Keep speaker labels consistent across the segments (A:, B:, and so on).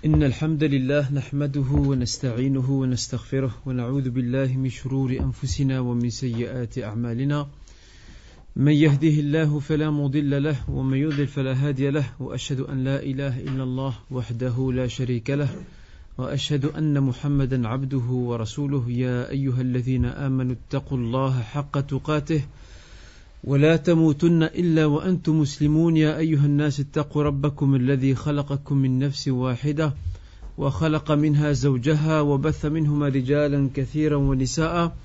A: إن الحمد لله نحمده ونستعينه ونستغفره ونعوذ بالله من شرور أنفسنا ومن سيئات أعمالنا من يهده الله فلا مضل له ومن يضلل فلا هادي له وأشهد أن لا إله إلا الله وحده لا شريك له وأشهد أن محمدا عبده ورسوله يا أيها الذين آمنوا اتقوا الله حق تقاته ولا تموتن إلا وأنتم مسلمون يا أيها الناس اتقوا ربكم الذي خلقكم من نفس واحدة وخلق منها زوجها وبث منهما رجالا كثيرا ونساء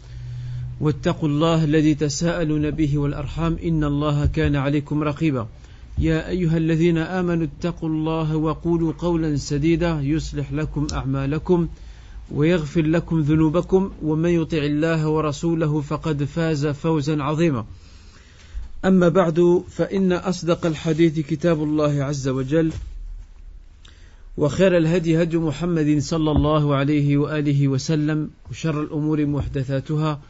A: واتقوا الله الذي تساءلون به والأرحام إن الله كان عليكم رقيبا يا أيها الذين آمنوا اتقوا الله وقولوا قولا سديدا يصلح لكم أعمالكم ويغفر لكم ذنوبكم ومن يطع الله ورسوله فقد فاز فوزا عظيما أما بعد فإن أصدق الحديث كتاب الله عز وجل وخير الهدي هدي محمد صلى الله عليه وآله وسلم وشر الأمور محدثاتها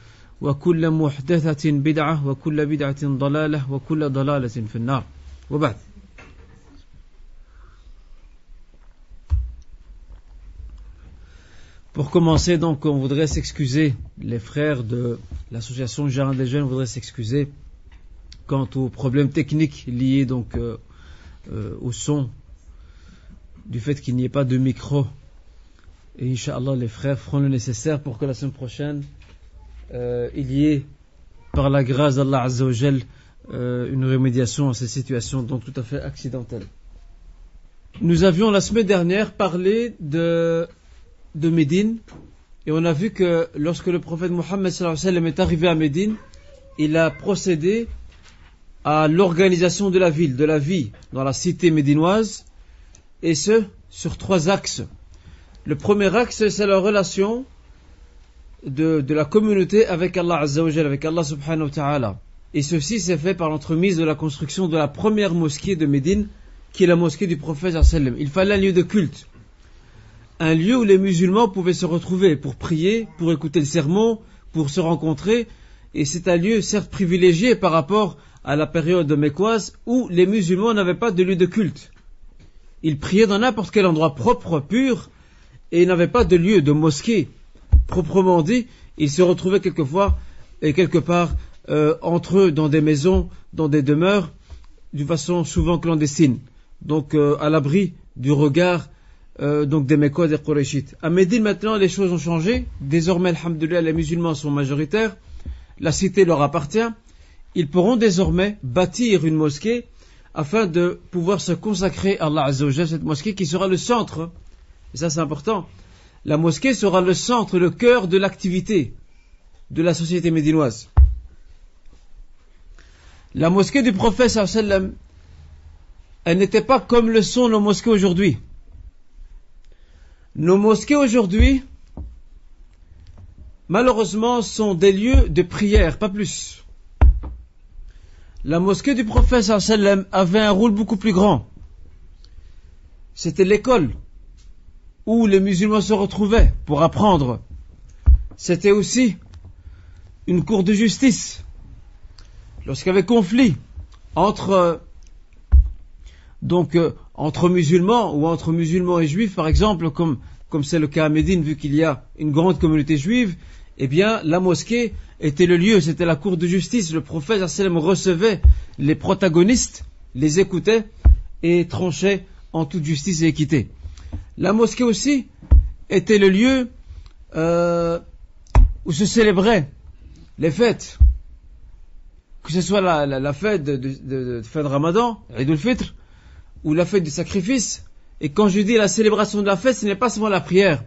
A: وكل محدثة بدعة وكل بدعة ضلالة وكل ضلالة في النار وبعد. Pour commencer, donc, on voudrait s'excuser, les frères de l'association Jardin des Jeunes voudraient s'excuser quant aux problèmes techniques liés donc au son, du fait qu'il n'y ait pas de micro. Et Inch'Allah, les frères feront le nécessaire pour que la semaine prochaine, il y ait, par la grâce d'Allah Azza wa Jal, une remédiation à ces situations donc tout à fait accidentelles. Nous avions la semaine dernière parlé de Médine, et on a vu que lorsque le prophète Mohammed sallallahu alayhi wa sallam est arrivé à Médine, il a procédé à l'organisation de la ville, de la vie dans la cité médinoise, et ce, sur 3 axes. Le premier axe, c'est la relation de la communauté avec Allah Azza wa Jal, avec Allah subhanahu wa ta'ala. Et ceci s'est fait par l'entremise de la construction de la première mosquée de Médine, qui est la mosquée du prophète sallallahu alayhi wa sallam. Il fallait un lieu de culte, un lieu où les musulmans pouvaient se retrouver pour prier, pour écouter le sermon, pour se rencontrer, et c'est un lieu certes privilégié par rapport à la période mécoise où les musulmans n'avaient pas de lieu de culte. Ils priaient dans n'importe quel endroit propre, pur, et ils n'avaient pas de lieu de mosquée proprement dit. Ils se retrouvaient quelquefois et quelque part entre eux dans des maisons, dans des demeures, d'une façon souvent clandestine, donc à l'abri du regard donc des Mécois, des Qurayshites. À Médine maintenant les choses ont changé. Désormais, alhamdoulilah, les musulmans sont majoritaires, la cité leur appartient. Ils pourront désormais bâtir une mosquée afin de pouvoir se consacrer à Allah Azza wa Jalla, cette mosquée qui sera le centre, et ça c'est important, la mosquée sera le centre, le cœur de l'activité de la société médinoise. La mosquée du prophète sallallahu alayhi wa sallam, elle n'était pas comme le sont nos mosquées aujourd'hui. Nos mosquées aujourd'hui, malheureusement, sont des lieux de prière, pas plus. La mosquée du prophète sallallahu alayhi wa sallam avait un rôle beaucoup plus grand. C'était l'école où les musulmans se retrouvaient pour apprendre. C'était aussi une cour de justice. Lorsqu'il y avait conflit entre musulmans ou entre musulmans et juifs, par exemple, comme c'est le cas à Médine, vu qu'il y a une grande communauté juive, eh bien, la mosquée était le lieu, c'était la cour de justice. Le prophète sallallahu alayhi wa sallam recevait les protagonistes, les écoutait et tranchait en toute justice et équité. La mosquée aussi était le lieu où se célébraient les fêtes, que ce soit la fête de fin de Ramadan, Eid al-Fitr, ou la fête du sacrifice. Et quand je dis la célébration de la fête, ce n'est pas seulement la prière,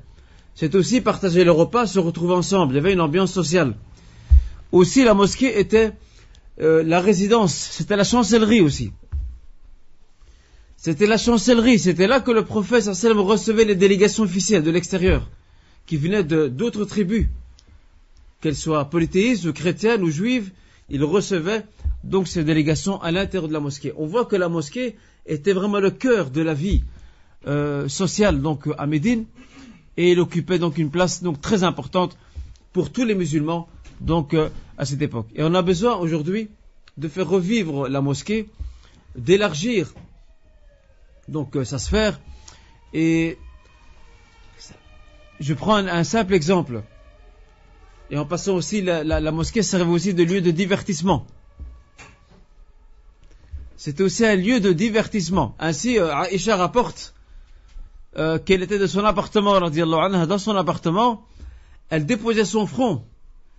A: c'est aussi partager le repas, se retrouver ensemble. Il y avait une ambiance sociale. Aussi, la mosquée était la résidence, c'était la chancellerie aussi. C'était la chancellerie, c'était là que le prophète sallallahu alayhi wa sallam recevait les délégations officielles de l'extérieur, qui venaient d'autres tribus, qu'elles soient polythéistes ou chrétiennes ou juives. Il recevait donc ces délégations à l'intérieur de la mosquée. On voit que la mosquée était vraiment le cœur de la vie sociale donc à Médine, et il occupait donc une place donc très importante pour tous les musulmans donc à cette époque. Et on a besoin aujourd'hui de faire revivre la mosquée, d'élargir donc sa sphère et je prends un simple exemple. Et en passant aussi, la mosquée servait aussi de lieu de divertissement. C'était aussi un lieu de divertissement. Ainsi, Aïcha rapporte qu'elle était de son appartement, radiyallahu anha, dans son appartement, elle déposait son front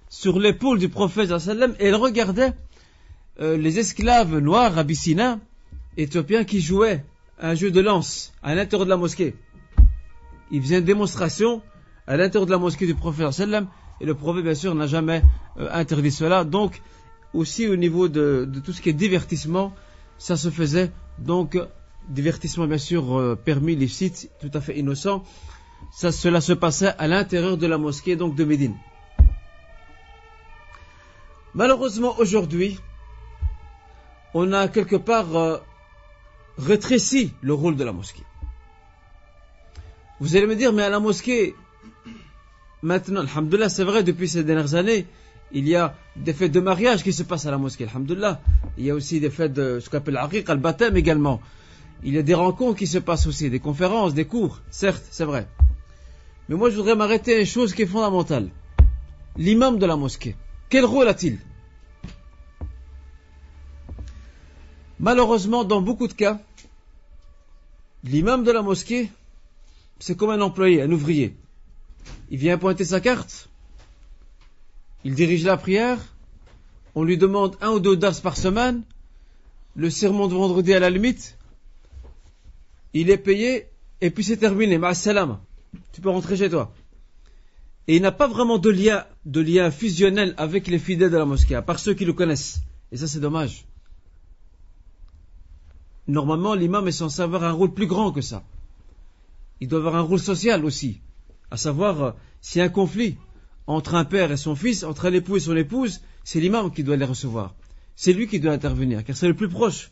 A: sur l'épaule du prophète sallallahu alayhi wa sallam et elle regardait les esclaves noirs abyssiniens, éthiopiens, qui jouaient un jeu de lance à l'intérieur de la mosquée. Ils faisaient une démonstration à l'intérieur de la mosquée du prophète sallallahu alayhi wa sallam, et le prophète bien sûr n'a jamais interdit cela. Donc aussi au niveau de tout ce qui est divertissement, ça se faisait. Donc divertissement bien sûr permis, licite, tout à fait innocent. Cela se passait à l'intérieur de la mosquée donc de Médine. Malheureusement aujourd'hui, on a quelque part rétréci le rôle de la mosquée. Vous allez me dire, mais à la mosquée, maintenant, alhamdoulilah, c'est vrai, depuis ces dernières années, il y a des fêtes de mariage qui se passent à la mosquée, alhamdoulilah. Il y a aussi des fêtes de ce qu'on appelle l'aqiq, le baptême également. Il y a des rencontres qui se passent aussi, des conférences, des cours, certes, c'est vrai. Mais moi, je voudrais m'arrêter à une chose qui est fondamentale. L'imam de la mosquée, quel rôle a-t-il? Malheureusement, dans beaucoup de cas, l'imam de la mosquée, c'est comme un employé, un ouvrier. Il vient pointer sa carte, il dirige la prière, on lui demande 1 ou 2 dars par semaine, le sermon de vendredi à la limite, il est payé, et puis c'est terminé, ma'as-salam, tu peux rentrer chez toi. Et il n'a pas vraiment de lien fusionnel avec les fidèles de la mosquée, à part ceux qui le connaissent. Et ça, c'est dommage. Normalement, l'imam est censé avoir un rôle plus grand que ça. Il doit avoir un rôle social aussi. À savoir, s'il y a un conflit entre un père et son fils, entre un époux et son épouse, c'est l'imam qui doit les recevoir. C'est lui qui doit intervenir, car c'est le plus proche.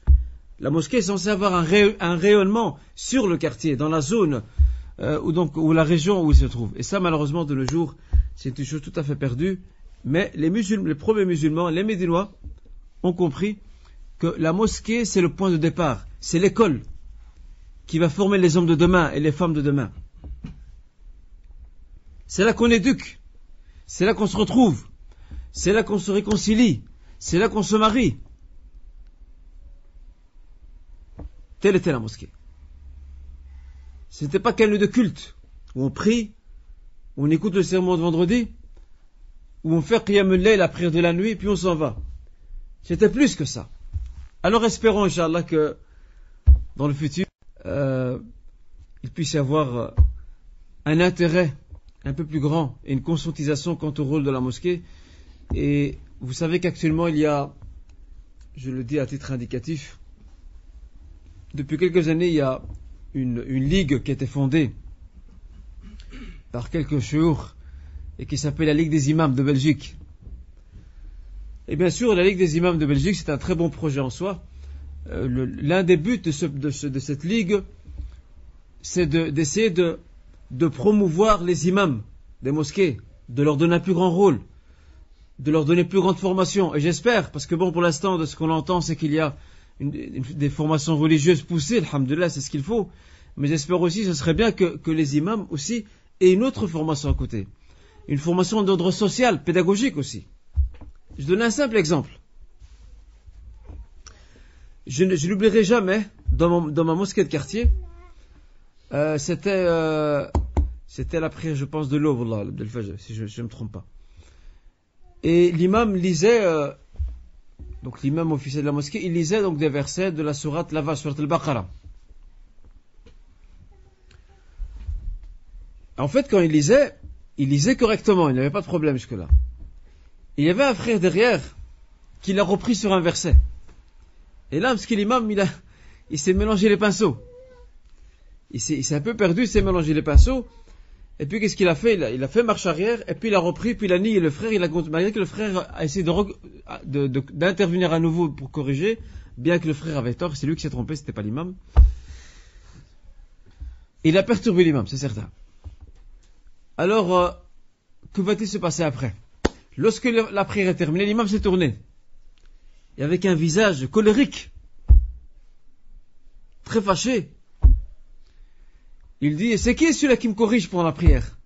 A: La mosquée est censée avoir un rayonnement sur le quartier, dans la zone, ou la région où il se trouve. Et ça, malheureusement, de nos jours, c'est une chose tout à fait perdue. Mais les premiers musulmans, les Médinois, ont compris que la mosquée, c'est le point de départ. C'est l'école qui va former les hommes de demain et les femmes de demain. C'est là qu'on éduque. C'est là qu'on se retrouve. C'est là qu'on se réconcilie. C'est là qu'on se marie. Telle était la mosquée. Ce n'était pas qu'un lieu de culte où on prie, où on écoute le sermon de vendredi, où on fait qiyamul layl, la prière de la nuit, puis on s'en va. C'était plus que ça. Alors espérons, Inch'Allah, que dans le futur, il puisse y avoir un intérêt un peu plus grand et une conscientisation quant au rôle de la mosquée. Et vous savez qu'actuellement, il y a, je le dis à titre indicatif, depuis quelques années, il y a une ligue qui a été fondée par quelques chouurs et qui s'appelle la Ligue des imams de Belgique. Et bien sûr, la Ligue des imams de Belgique, c'est un très bon projet en soi. L'un des buts de cette ligue, c'est d'essayer de promouvoir les imams des mosquées, de leur donner un plus grand rôle, de leur donner plus grande formation. Et j'espère, parce que bon, pour l'instant, de ce qu'on entend, c'est qu'il y a des formations religieuses poussées, alhamdoulilah, c'est ce qu'il faut. Mais j'espère aussi, ce serait bien que les imams aussi aient une autre formation à côté. Une formation d'ordre social, pédagogique aussi. Je donne un simple exemple. Je n'oublierai jamais, dans ma mosquée de quartier, c'était la prière, je pense, de l'aube, si je ne me trompe pas. Et l'imam lisait, donc l'imam officiel de la mosquée, il lisait donc des versets de la sourate sourate al-Baqarah. En fait, quand il lisait correctement, il n'avait pas de problème jusque-là. Il y avait un frère derrière qui l'a repris sur un verset. Et là, parce que l'imam, il s'est mélangé les pinceaux. Il s'est un peu perdu, il s'est mélangé les pinceaux. Et puis, qu'est-ce qu'il a fait? Il a fait marche arrière, et puis il a repris, puis il a nié le frère, malgré que le frère a essayé d'intervenir à nouveau pour corriger, bien que le frère avait tort, c'est lui qui s'est trompé, c'était pas l'imam. Il a perturbé l'imam, c'est certain. Alors, que va-t-il se passer après? Lorsque la prière est terminée, l'imam s'est tourné. Et avec un visage colérique, très fâché, il dit, c'est qui celui-là qui me corrige pendant la prière?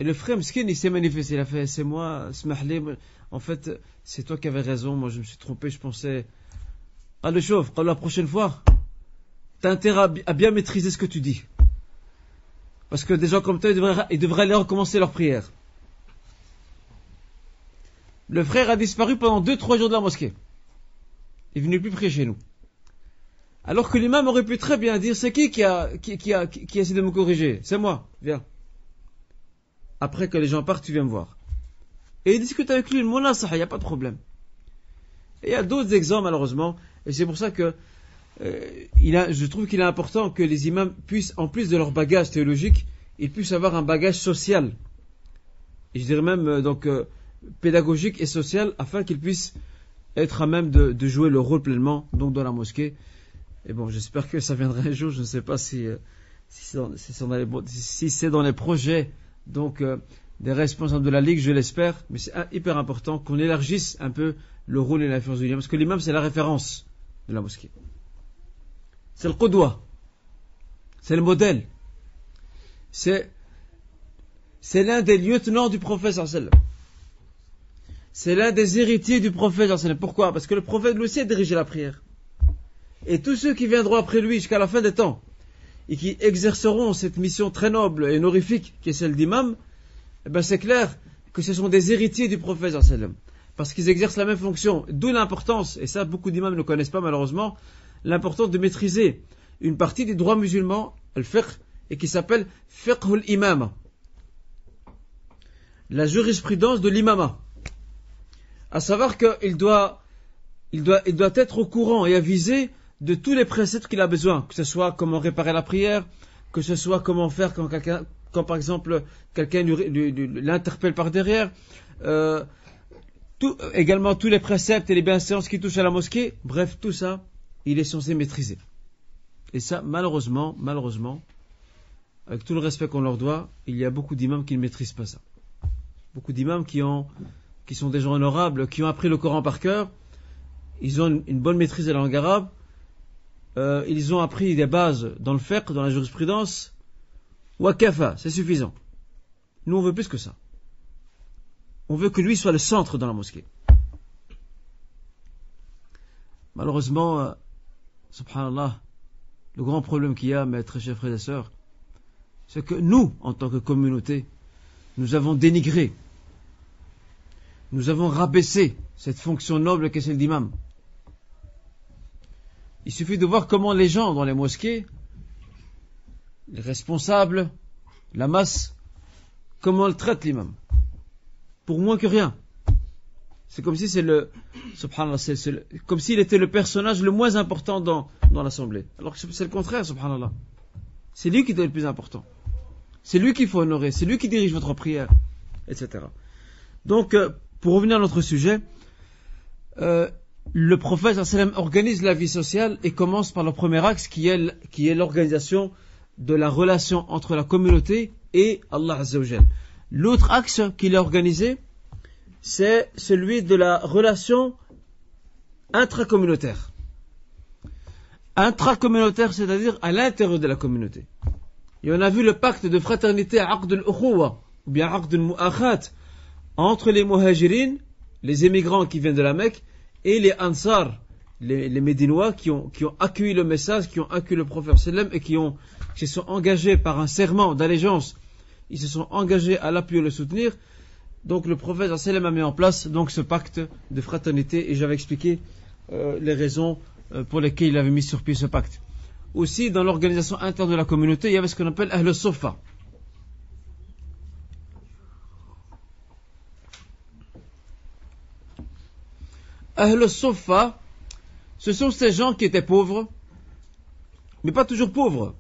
A: Et le frère Mskin, il s'est manifesté. Il a fait, c'est moi, smahli. En fait, c'est toi qui avais raison. Moi, je me suis trompé. Je pensais, le chauve, la prochaine fois, t'as intérêt à bien maîtriser ce que tu dis. Parce que des gens comme toi, ils devraient aller recommencer leur prière. Le frère a disparu pendant 2-3 jours de la mosquée. Il est venu plus prier chez nous. Alors que l'imam aurait pu très bien dire, c'est qui a essayé de me corriger? C'est moi, viens. Après que les gens partent, tu viens me voir. Et il discute avec lui, le monasah, il n'y a pas de problème. Et il y a d'autres exemples, malheureusement, et c'est pour ça que je trouve qu'il est important que les imams puissent, en plus de leur bagage théologique, ils puissent avoir un bagage social. Et je dirais même, pédagogique et social, afin qu'ils puissent être à même de jouer leur rôle pleinement, donc dans la mosquée. Et bon, j'espère que ça viendra un jour, je ne sais pas si c'est dans les projets, donc, des responsables de la Ligue, je l'espère, mais c'est hyper important qu'on élargisse un peu le rôle et l'influence de l'imam, parce que l'imam, c'est la référence de la mosquée. C'est le qudwa. C'est le modèle. C'est l'un des lieutenants du prophète sallallahu alayhi wa sallam. C'est l'un des héritiers du prophète sallallahu alayhi wa sallam. Pourquoi? Parce que le prophète lui aussi a dirigé la prière. Et tous ceux qui viendront après lui jusqu'à la fin des temps, et qui exerceront cette mission très noble et honorifique qui est celle d'imam, eh ben c'est clair que ce sont des héritiers du prophète sallallahu alayhi wa sallam. Parce qu'ils exercent la même fonction. D'où l'importance, et ça beaucoup d'imams ne connaissent pas malheureusement, l'importance de maîtriser une partie du droit musulman, le fiqh, et qui s'appelle fiqhul imama. La jurisprudence de l'imama. À savoir qu'il doit être au courant et avisé de tous les préceptes qu'il a besoin, que ce soit comment réparer la prière, que ce soit comment faire quand par exemple quelqu'un l'interpelle par derrière, également tous les préceptes et les bienséances qui touchent à la mosquée, bref, tout ça, il est censé maîtriser. Et ça, malheureusement, avec tout le respect qu'on leur doit, il y a beaucoup d'imams qui ne maîtrisent pas ça. Beaucoup d'imams qui sont des gens honorables, qui ont appris le Coran par cœur, ils ont une bonne maîtrise de la langue arabe, ils ont appris des bases dans le fiqh, dans la jurisprudence, wakafa, c'est suffisant. Nous, on veut plus que ça. On veut que lui soit le centre dans la mosquée. Malheureusement, subhanallah, le grand problème qu'il y a, mes très chers frères et sœurs, c'est que nous, en tant que communauté, nous avons dénigré, nous avons rabaissé cette fonction noble qu'est celle d'imam. Il suffit de voir comment les gens dans les mosquées, les responsables, la masse, comment ils traitent l'imam. Pour moins que rien. C'est comme si subhanallah, comme s'il était le personnage le moins important dans l'assemblée. Alors que c'est le contraire, subhanallah. C'est lui qui est le plus important. C'est lui qu'il faut honorer, c'est lui qui dirige votre prière, etc. Donc, pour revenir à notre sujet, le prophète sallallahu alayhi wa sallam organise la vie sociale et commence par le premier axe qui est l'organisation de la relation entre la communauté et Allah Azza wa Jal. L'autre axe qu'il a organisé, c'est celui de la relation intracommunautaire. Intracommunautaire, c'est-à-dire à l'intérieur de la communauté. Et on a vu le pacte de fraternité, aqd al-ukhuwa, ou bien aqd al-mu'akhat, entre les muhajirines, les émigrants qui viennent de la Mecque, et les ansar, les médinois qui ont accueilli le message, qui ont accueilli le prophète sallam et qui se sont engagés par un serment d'allégeance, ils se sont engagés à l'appuyer et le soutenir. Donc le prophète sallam a mis en place donc ce pacte de fraternité et j'avais expliqué les raisons pour lesquelles il avait mis sur pied ce pacte. Aussi dans l'organisation interne de la communauté, il y avait ce qu'on appelle Ahl Suffa. Ahl Suffa, ce sont ces gens qui étaient pauvres, mais pas toujours pauvres.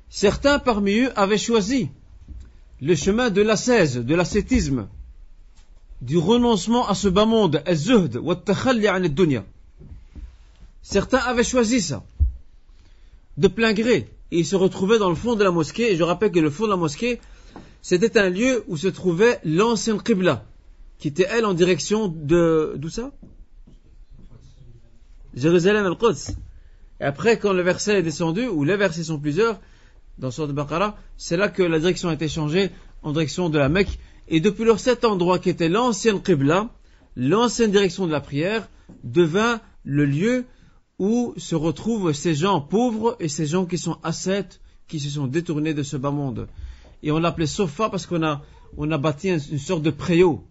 A: Certains parmi eux avaient choisi le chemin de l'ascèse, de l'ascétisme, du renoncement à ce bas monde, az-zuhd wa at-takhalli 'an ad-dunya. Certains avaient choisi ça, de plein gré, et ils se retrouvaient dans le fond de la mosquée, et je rappelle que le fond de la mosquée, c'était un lieu où se trouvait l'ancienne Qibla, qui était elle en direction d'où ça? Jérusalem al-Quds. Et après, quand le verset est descendu, ou les versets sont plusieurs, dans Sourate Baqara, c'est là que la direction a été changée en direction de la Mecque. Et depuis lors, cet endroit qui était l'ancienne Qibla, l'ancienne direction de la prière, devint le lieu où se retrouvent ces gens pauvres et ces gens qui sont ascètes, qui se sont détournés de ce bas monde. Et on l'appelait Sofa parce qu'on a bâti une sorte de préau,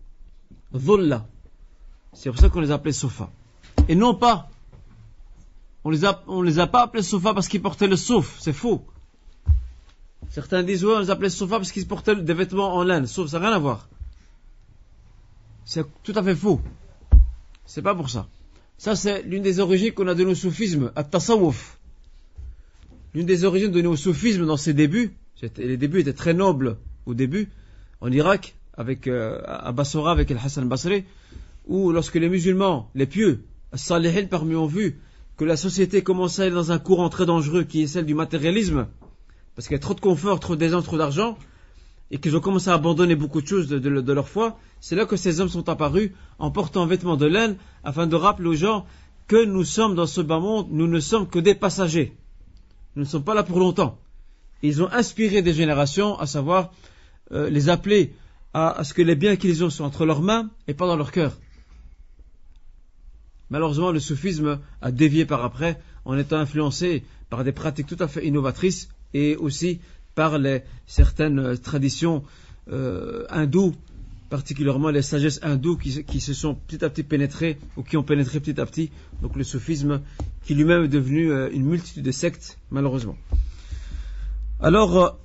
A: Dhulla. C'est pour ça qu'on les appelait Sofa. Et non pas, on les a pas appelés Sofa parce qu'ils portaient le souf, c'est faux. Certains disent, ouais, on les appelait Sofa parce qu'ils portaient des vêtements en laine, sauf ça n'a rien à voir. C'est tout à fait faux. C'est pas pour ça. Ça, c'est l'une des origines qu'on a donné au soufisme, à Tasawwuf. L'une des origines données au soufisme dans ses débuts, les débuts étaient très nobles au début, en Irak, à Bassora, avec Al-Hassan al-Basri, où lorsque les musulmans, les pieux, Salihin parmi eux ont vu que la société commençait à aller dans un courant très dangereux qui est celle du matérialisme, parce qu'il y a trop de confort, trop d'aisance, trop d'argent, et qu'ils ont commencé à abandonner beaucoup de choses de leur foi, c'est là que ces hommes sont apparus en portant un vêtement de laine afin de rappeler aux gens que nous sommes dans ce bas monde, nous ne sommes que des passagers. Nous ne sommes pas là pour longtemps. Et ils ont inspiré des générations, à savoir les appeler à ce que les biens qu'ils ont soient entre leurs mains et pas dans leur cœur. Malheureusement, le soufisme a dévié par après en étant influencé par des pratiques tout à fait innovatrices et aussi par certaines traditions hindoues, particulièrement les sagesses hindoues qui se sont petit à petit pénétrées ou qui ont pénétré petit à petit. Donc le soufisme qui lui-même est devenu une multitude de sectes, malheureusement. Alors,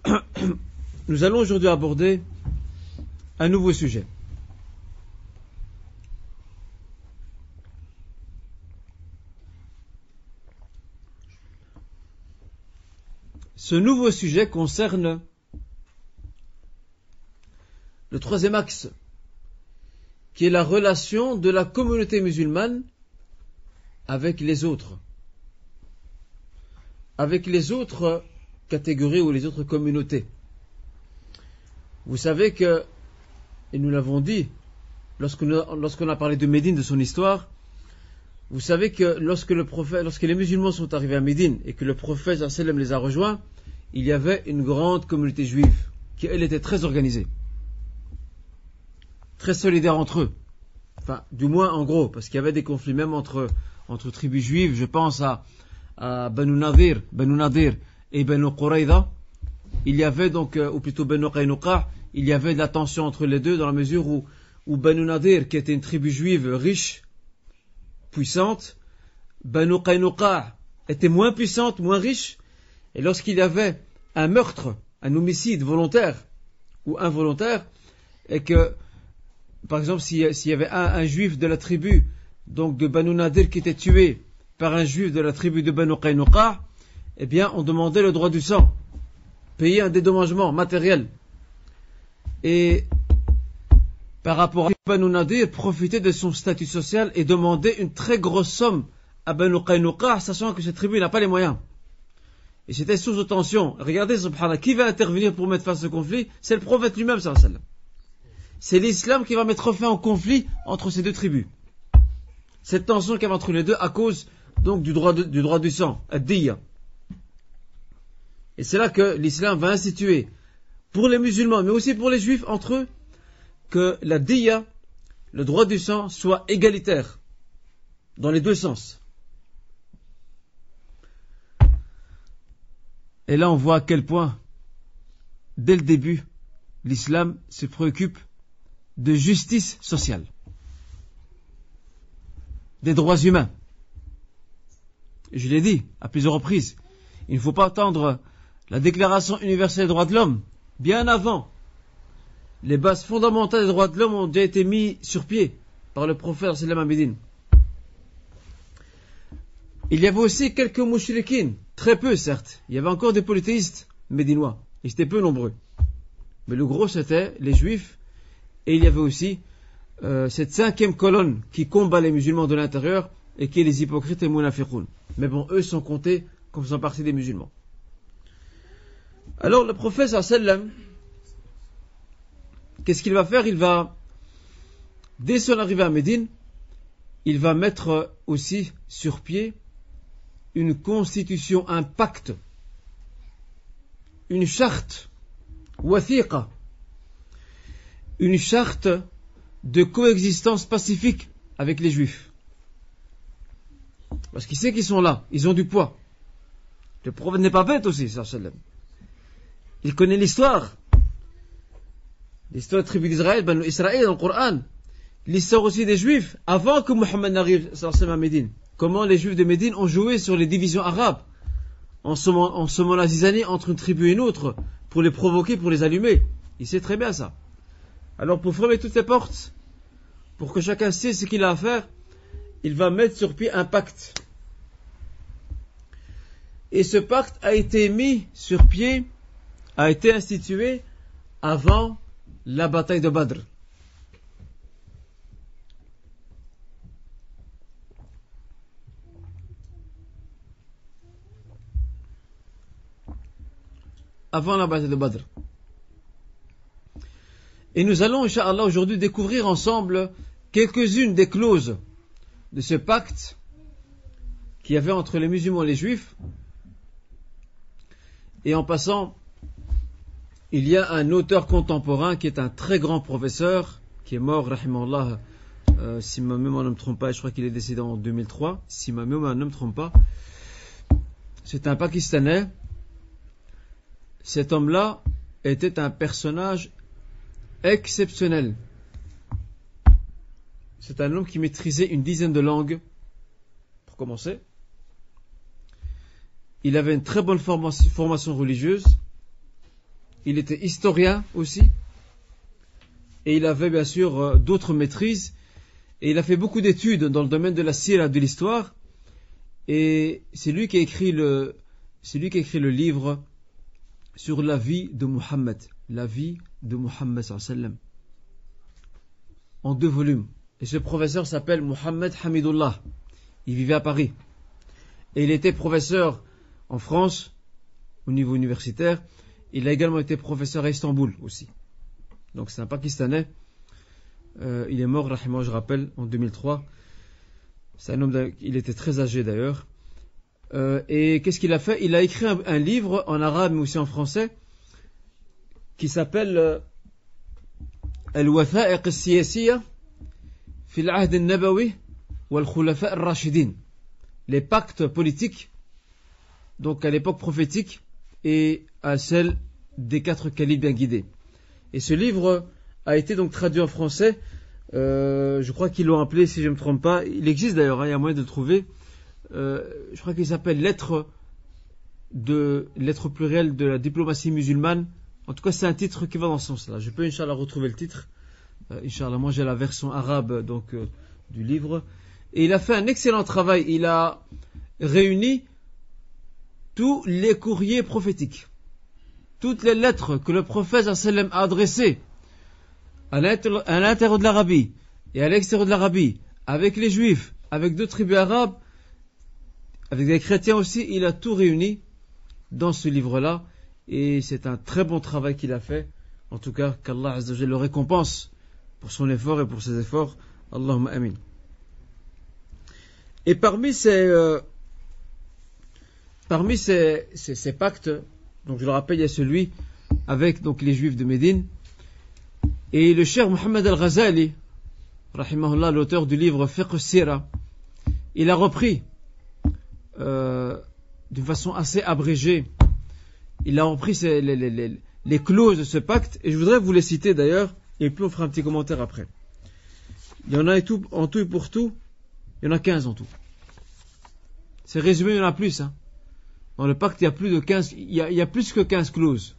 A: nous allons aujourd'hui aborder un nouveau sujet. Ce nouveau sujet concerne le troisième axe, qui est la relation de la communauté musulmane avec les autres catégories ou les autres communautés. Vous savez que, et nous l'avons dit, lorsqu'on a parlé de Médine, de son histoire, vous savez que lorsque les musulmans sont arrivés à Médine et que le prophète sallallahu alayhi wa sallam les a rejoints, il y avait une grande communauté juive qui, elle, était très organisée, très solidaire entre eux. Enfin, du moins en gros, parce qu'il y avait des conflits même entre tribus juives. Je pense à Banu Nadir et Banu Qurayza. Il y avait donc, ou plutôt Banu Qaynuqa, il y avait de la tension entre les deux dans la mesure où Banu Nadir, qui était une tribu juive riche, puissante, Banu Qaynuqa était moins puissante, moins riche, et lorsqu'il y avait un meurtre, un homicide volontaire ou involontaire, et que, par exemple, s'il y avait un juif de la tribu, donc de Banu Nadir, qui était tué par un juif de la tribu de Banu Qaynuqa, eh bien, on demandait le droit du sang, payer un dédommagement matériel. Et par rapport à Banu Nadir, profiter de son statut social et demander une très grosse somme à Banu Qaynuqa, sachant que cette tribu n'a pas les moyens. Et c'était source de tension. Regardez, subhanallah, qui va intervenir pour mettre fin à ce conflit? C'est le prophète lui-même, sallallahu alayhi wa sallam. C'est l'islam qui va mettre fin au conflit entre ces deux tribus. Cette tension qu'il y avait entre les deux à cause donc du droit du sang, ad-diya. Et c'est là que l'islam va instituer pour les musulmans, mais aussi pour les juifs entre eux, que la diya, le droit du sang, soit égalitaire dans les deux sens. Et là, on voit à quel point, dès le début, l'islam se préoccupe de justice sociale, des droits humains. Je l'ai dit à plusieurs reprises, il ne faut pas attendre la Déclaration universelle des droits de l'homme. Bien avant, les bases fondamentales des droits de l'homme ont déjà été mises sur pied par le prophète sallallahu alayhi wa sallam. Il y avait aussi quelques mouchriquines, très peu certes. Il y avait encore des polythéistes médinois, ils étaient peu nombreux. Mais le gros c'était les juifs, et il y avait aussi cette cinquième colonne qui combat les musulmans de l'intérieur et qui est les hypocrites et munafiqoun. Mais bon, eux sont comptés comme faisant partie des musulmans. Alors le prophète sallallahu alayhi wa sallam, qu'est-ce qu'il va faire? Il va, dès son arrivée à Médine, il va mettre aussi sur pied une constitution, un pacte, une charte, wathiqa, une charte de coexistence pacifique avec les Juifs. Parce qu'il sait qu'ils sont là, ils ont du poids. Le prophète n'est pas bête aussi, sallallahu. Il connaît l'histoire de la tribu d'Israël, Banu Israël dans le Coran. L'histoire aussi des Juifs, avant que Mohammed n'arrive à Médine. Comment les Juifs de Médine ont joué sur les divisions arabes, en semant la zizanie entre une tribu et une autre, pour les provoquer, pour les allumer. Il sait très bien ça. Alors pour fermer toutes les portes, pour que chacun sait ce qu'il a à faire, il va mettre sur pied un pacte. Et ce pacte a été mis sur pied, a été institué avant la bataille de Badr. Avant la bataille de Badr. Et nous allons, Inch'Allah, aujourd'hui découvrir ensemble quelques-unes des clauses de ce pacte qu'il y avait entre les musulmans et les juifs. Et en passant, il y a un auteur contemporain qui est un très grand professeur, qui est mort, rahimahullah, si ma mémoire ne me trompe pas, je crois qu'il est décédé en 2003, si ma mémoire ne me trompe pas. C'est un Pakistanais. Cet homme-là était un personnage exceptionnel. C'est un homme qui maîtrisait une dizaine de langues, pour commencer. Il avait une très bonne formation religieuse. Il était historien aussi. Et il avait bien sûr d'autres maîtrises. Et il a fait beaucoup d'études dans le domaine de la sira, de l'histoire. Et c'est lui qui a écrit le livre sur la vie de Muhammad. La vie de Muhammad sallallahu alayhi wa sallam. En 2 volumes. Et ce professeur s'appelle Muhammad Hamidullah. Il vivait à Paris. Et il était professeur en France, au niveau universitaire. Il a également été professeur à Istanbul aussi. Donc c'est un Pakistanais. Il est mort, rahimahullah, je rappelle, en 2003. C'est un homme, il était très âgé d'ailleurs. Et qu'est-ce qu'il a fait? Il a écrit un livre en arabe mais aussi en français qui s'appelle Al-Watha'iq al-Siyasiyya fi al-Ahd al-Nabawi wal-Khulafa al-Rashidin. Les pactes politiques, donc à l'époque prophétique et à celle des 4 califes bien guidés. Et ce livre a été donc traduit en français. Je crois qu'ils l'ont appelé, si je ne me trompe pas, il existe d'ailleurs, il y a moyen de le trouver. Je crois qu'il s'appelle lettre plurielle de la diplomatie musulmane. En tout cas, c'est un titre qui va dans ce sens-là. Je peux, Inch'Allah, retrouver le titre. Inch'Allah, moi j'ai la version arabe donc du livre. Et il a fait un excellent travail. Il a réuni tous les courriers prophétiques, toutes les lettres que le prophète sallam a adressées à l'intérieur de l'Arabie et à l'extérieur de l'Arabie, avec les juifs, avec d'autres tribus arabes, avec des chrétiens aussi. Il a tout réuni dans ce livre-là. Et c'est un très bon travail qu'il a fait. En tout cas, qu'Allah Azza wa Jalla le récompense pour son effort et pour ses efforts. Allahumma amin. Et parmi ces pactes, donc je le rappelle, il y a celui avec donc les Juifs de Médine. Et le cheikh Mohammed al-Ghazali, rahimahullah, l'auteur du livre Fiqh Sira, il a repris d'une façon assez abrégée. Il a repris les clauses de ce pacte, et je voudrais vous les citer d'ailleurs, et puis on fera un petit commentaire après. Il y en a en tout et pour tout, il y en a 15 en tout. C'est résumé, il y en a plus. Hein. Dans le pacte, il y a plus de 15, il y a plus que 15 clauses.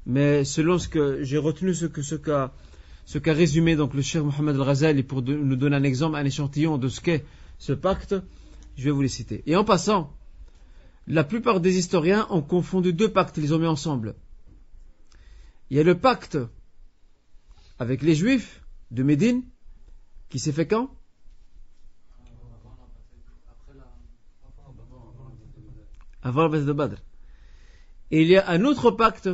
A: Mais selon ce que j'ai retenu, ce qu'a résumé donc le cheikh Mohammed al-Ghazali pour nous donner un exemple, un échantillon de ce qu'est ce pacte, je vais vous les citer. Et en passant, la plupart des historiens ont confondu 2 pactes, ils les ont mis ensemble. Il y a le pacte avec les Juifs de Médine, qui s'est fait quand? Avant la bataille de Badr. Et il y a un autre pacte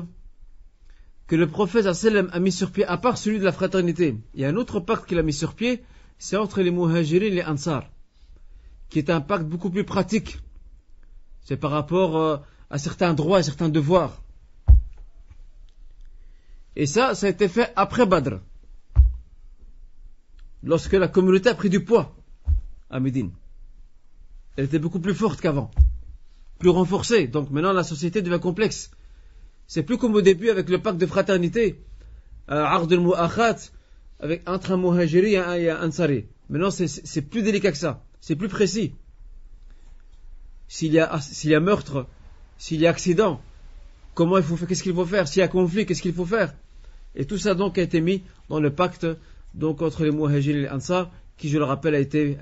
A: que le prophète sallam a mis sur pied, à part celui de la fraternité. Il y a un autre pacte qu'il a mis sur pied, c'est entre les Muhajirin et les Ansar, qui est un pacte beaucoup plus pratique. C'est par rapport à certains droits et certains devoirs. Et ça a été fait après Badr. lorsque la communauté a pris du poids à Médine. Elle était beaucoup plus forte qu'avant, plus renforcée. Donc maintenant la société devient complexe. C'est plus comme au début avec le pacte de fraternité, Aqd al-Mu'akhat, entre un Muhajiri et un Ansari. Maintenant c'est plus délicat que ça, c'est plus précis. S'il y a meurtre, s'il y a accident, qu'est-ce qu'il faut faire? S'il y a conflit, qu'est-ce qu'il faut faire? Et tout ça donc a été mis dans le pacte donc entre les Muhajir et les Ansar, qui, je le rappelle, a été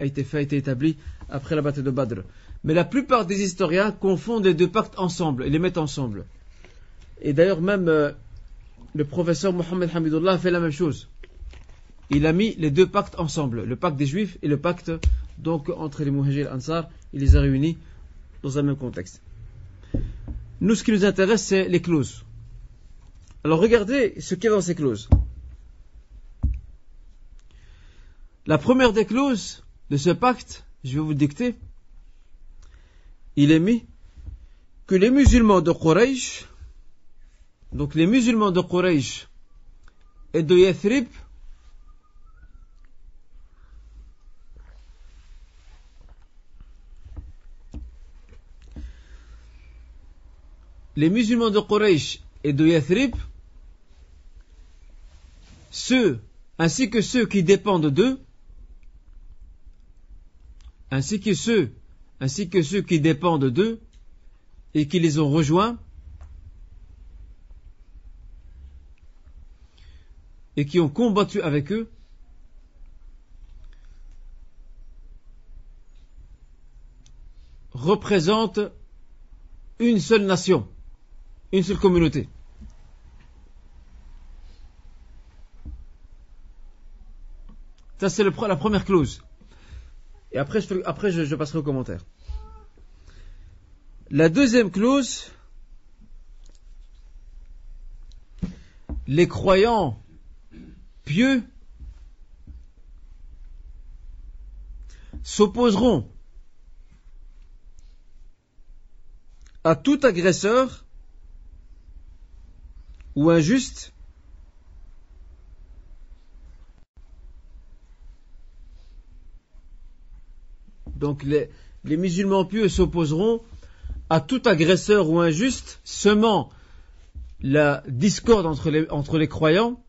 A: établi après la bataille de Badr. Mais la plupart des historiens confondent les deux pactes ensemble et les mettent ensemble. Et d'ailleurs même le professeur Mohamed Hamidullah a fait la même chose. Il a mis les deux pactes ensemble, le pacte des Juifs et le pacte donc entre les Muhajir et les Ansar. Il les a réunis dans un même contexte. Nous, ce qui nous intéresse, c'est les clauses. Alors regardez ce qu'il y a dans ces clauses. La première des clauses de ce pacte, je vais vous le dicter, il est mis que les musulmans de Quraysh, donc les musulmans de Quraysh et de Yathrib, les musulmans de Quraysh et de Yathrib, ceux, ainsi que ceux qui dépendent d'eux, ainsi que ceux qui dépendent d'eux et qui les ont rejoints et qui ont combattu avec eux, représentent une seule nation, une seule communauté. Ça, c'est la première clause. Et après, je passerai aux commentaires. La deuxième clause, les croyants pieux s'opposeront à tout agresseur ou injuste donc les musulmans pieux s'opposeront à tout agresseur ou injuste semant la discorde entre les croyants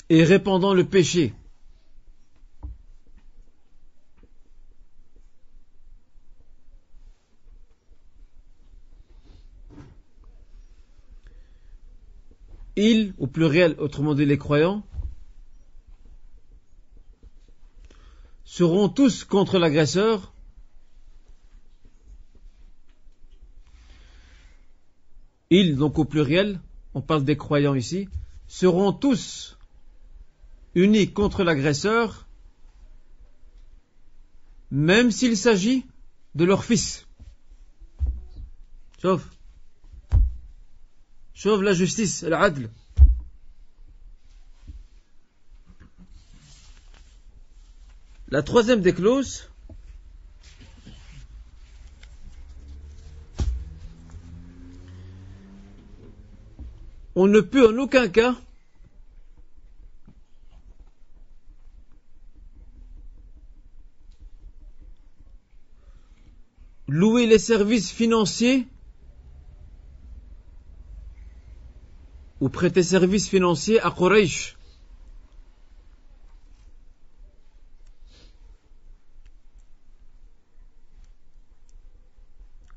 A: et répandant le péché. Ils, au pluriel, autrement dit les croyants, seront tous contre l'agresseur ils, donc au pluriel, on parle des croyants ici, seront tous unis contre l'agresseur, même s'il s'agit de leur fils. Sauf la justice, l'adl. La troisième des clauses, on ne peut en aucun cas louer les services financiers ou prêter service financier à Quraysh.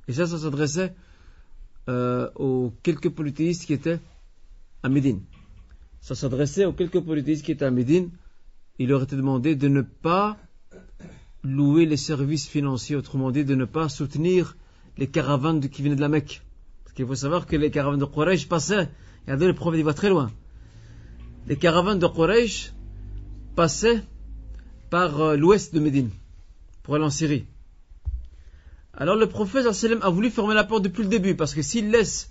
A: Et ça s'adressait aux quelques polythéistes qui étaient à Médine. Ça s'adressait aux quelques polythéistes qui étaient à Médine. Il leur était demandé de ne pas louer les services financiers, autrement dit, de ne pas soutenir les caravanes qui venaient de la Mecque. Parce qu'il faut savoir que les caravanes de Quraysh passaient. Regardez, le prophète, il va très loin. Les caravanes de Quraysh passaient par l'ouest de Médine pour aller en Syrie. Alors le prophète a voulu fermer la porte depuis le début, parce que s'il laisse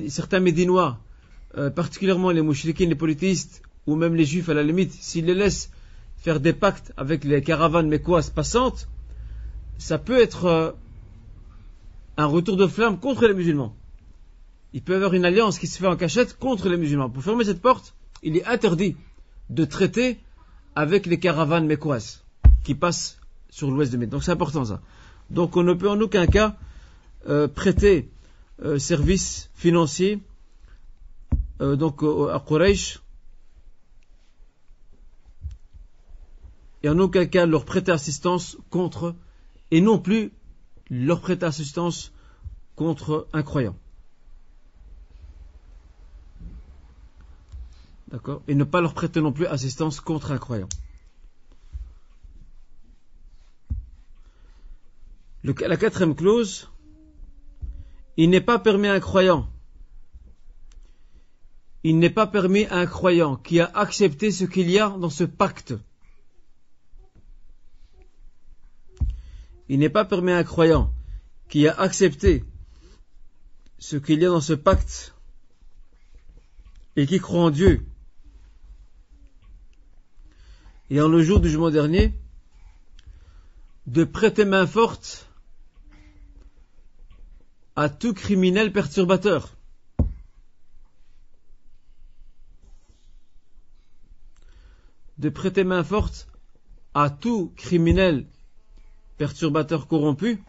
A: certains Médinois, particulièrement les mouchriquins, les polythéistes, ou même les juifs à la limite, s'il les laisse faire des pactes avec les caravanes mécoises passantes, ça peut être un retour de flamme contre les musulmans. il peut y avoir une alliance qui se fait en cachette contre les musulmans. Pour fermer cette porte, il est interdit de traiter avec les caravanes mécoises qui passent sur l'ouest de Médine. Donc c'est important ça. Donc on ne peut en aucun cas prêter service financier donc à Quraysh, et en aucun cas leur prêter assistance contre, et non plus leur prêter assistance contre un croyant. D'accord? Et ne pas leur prêter non plus assistance contre un croyant. La quatrième clause, il n'est pas permis à un croyant. Il n'est pas permis à un croyant qui a accepté ce qu'il y a dans ce pacte. Il n'est pas permis à un croyant qui a accepté ce qu'il y a dans ce pacte et qui croit en Dieu et en le jour du jugement dernier de prêter main forte à tout criminel perturbateur. De prêter main forte à tout criminel perturbateur corrompu,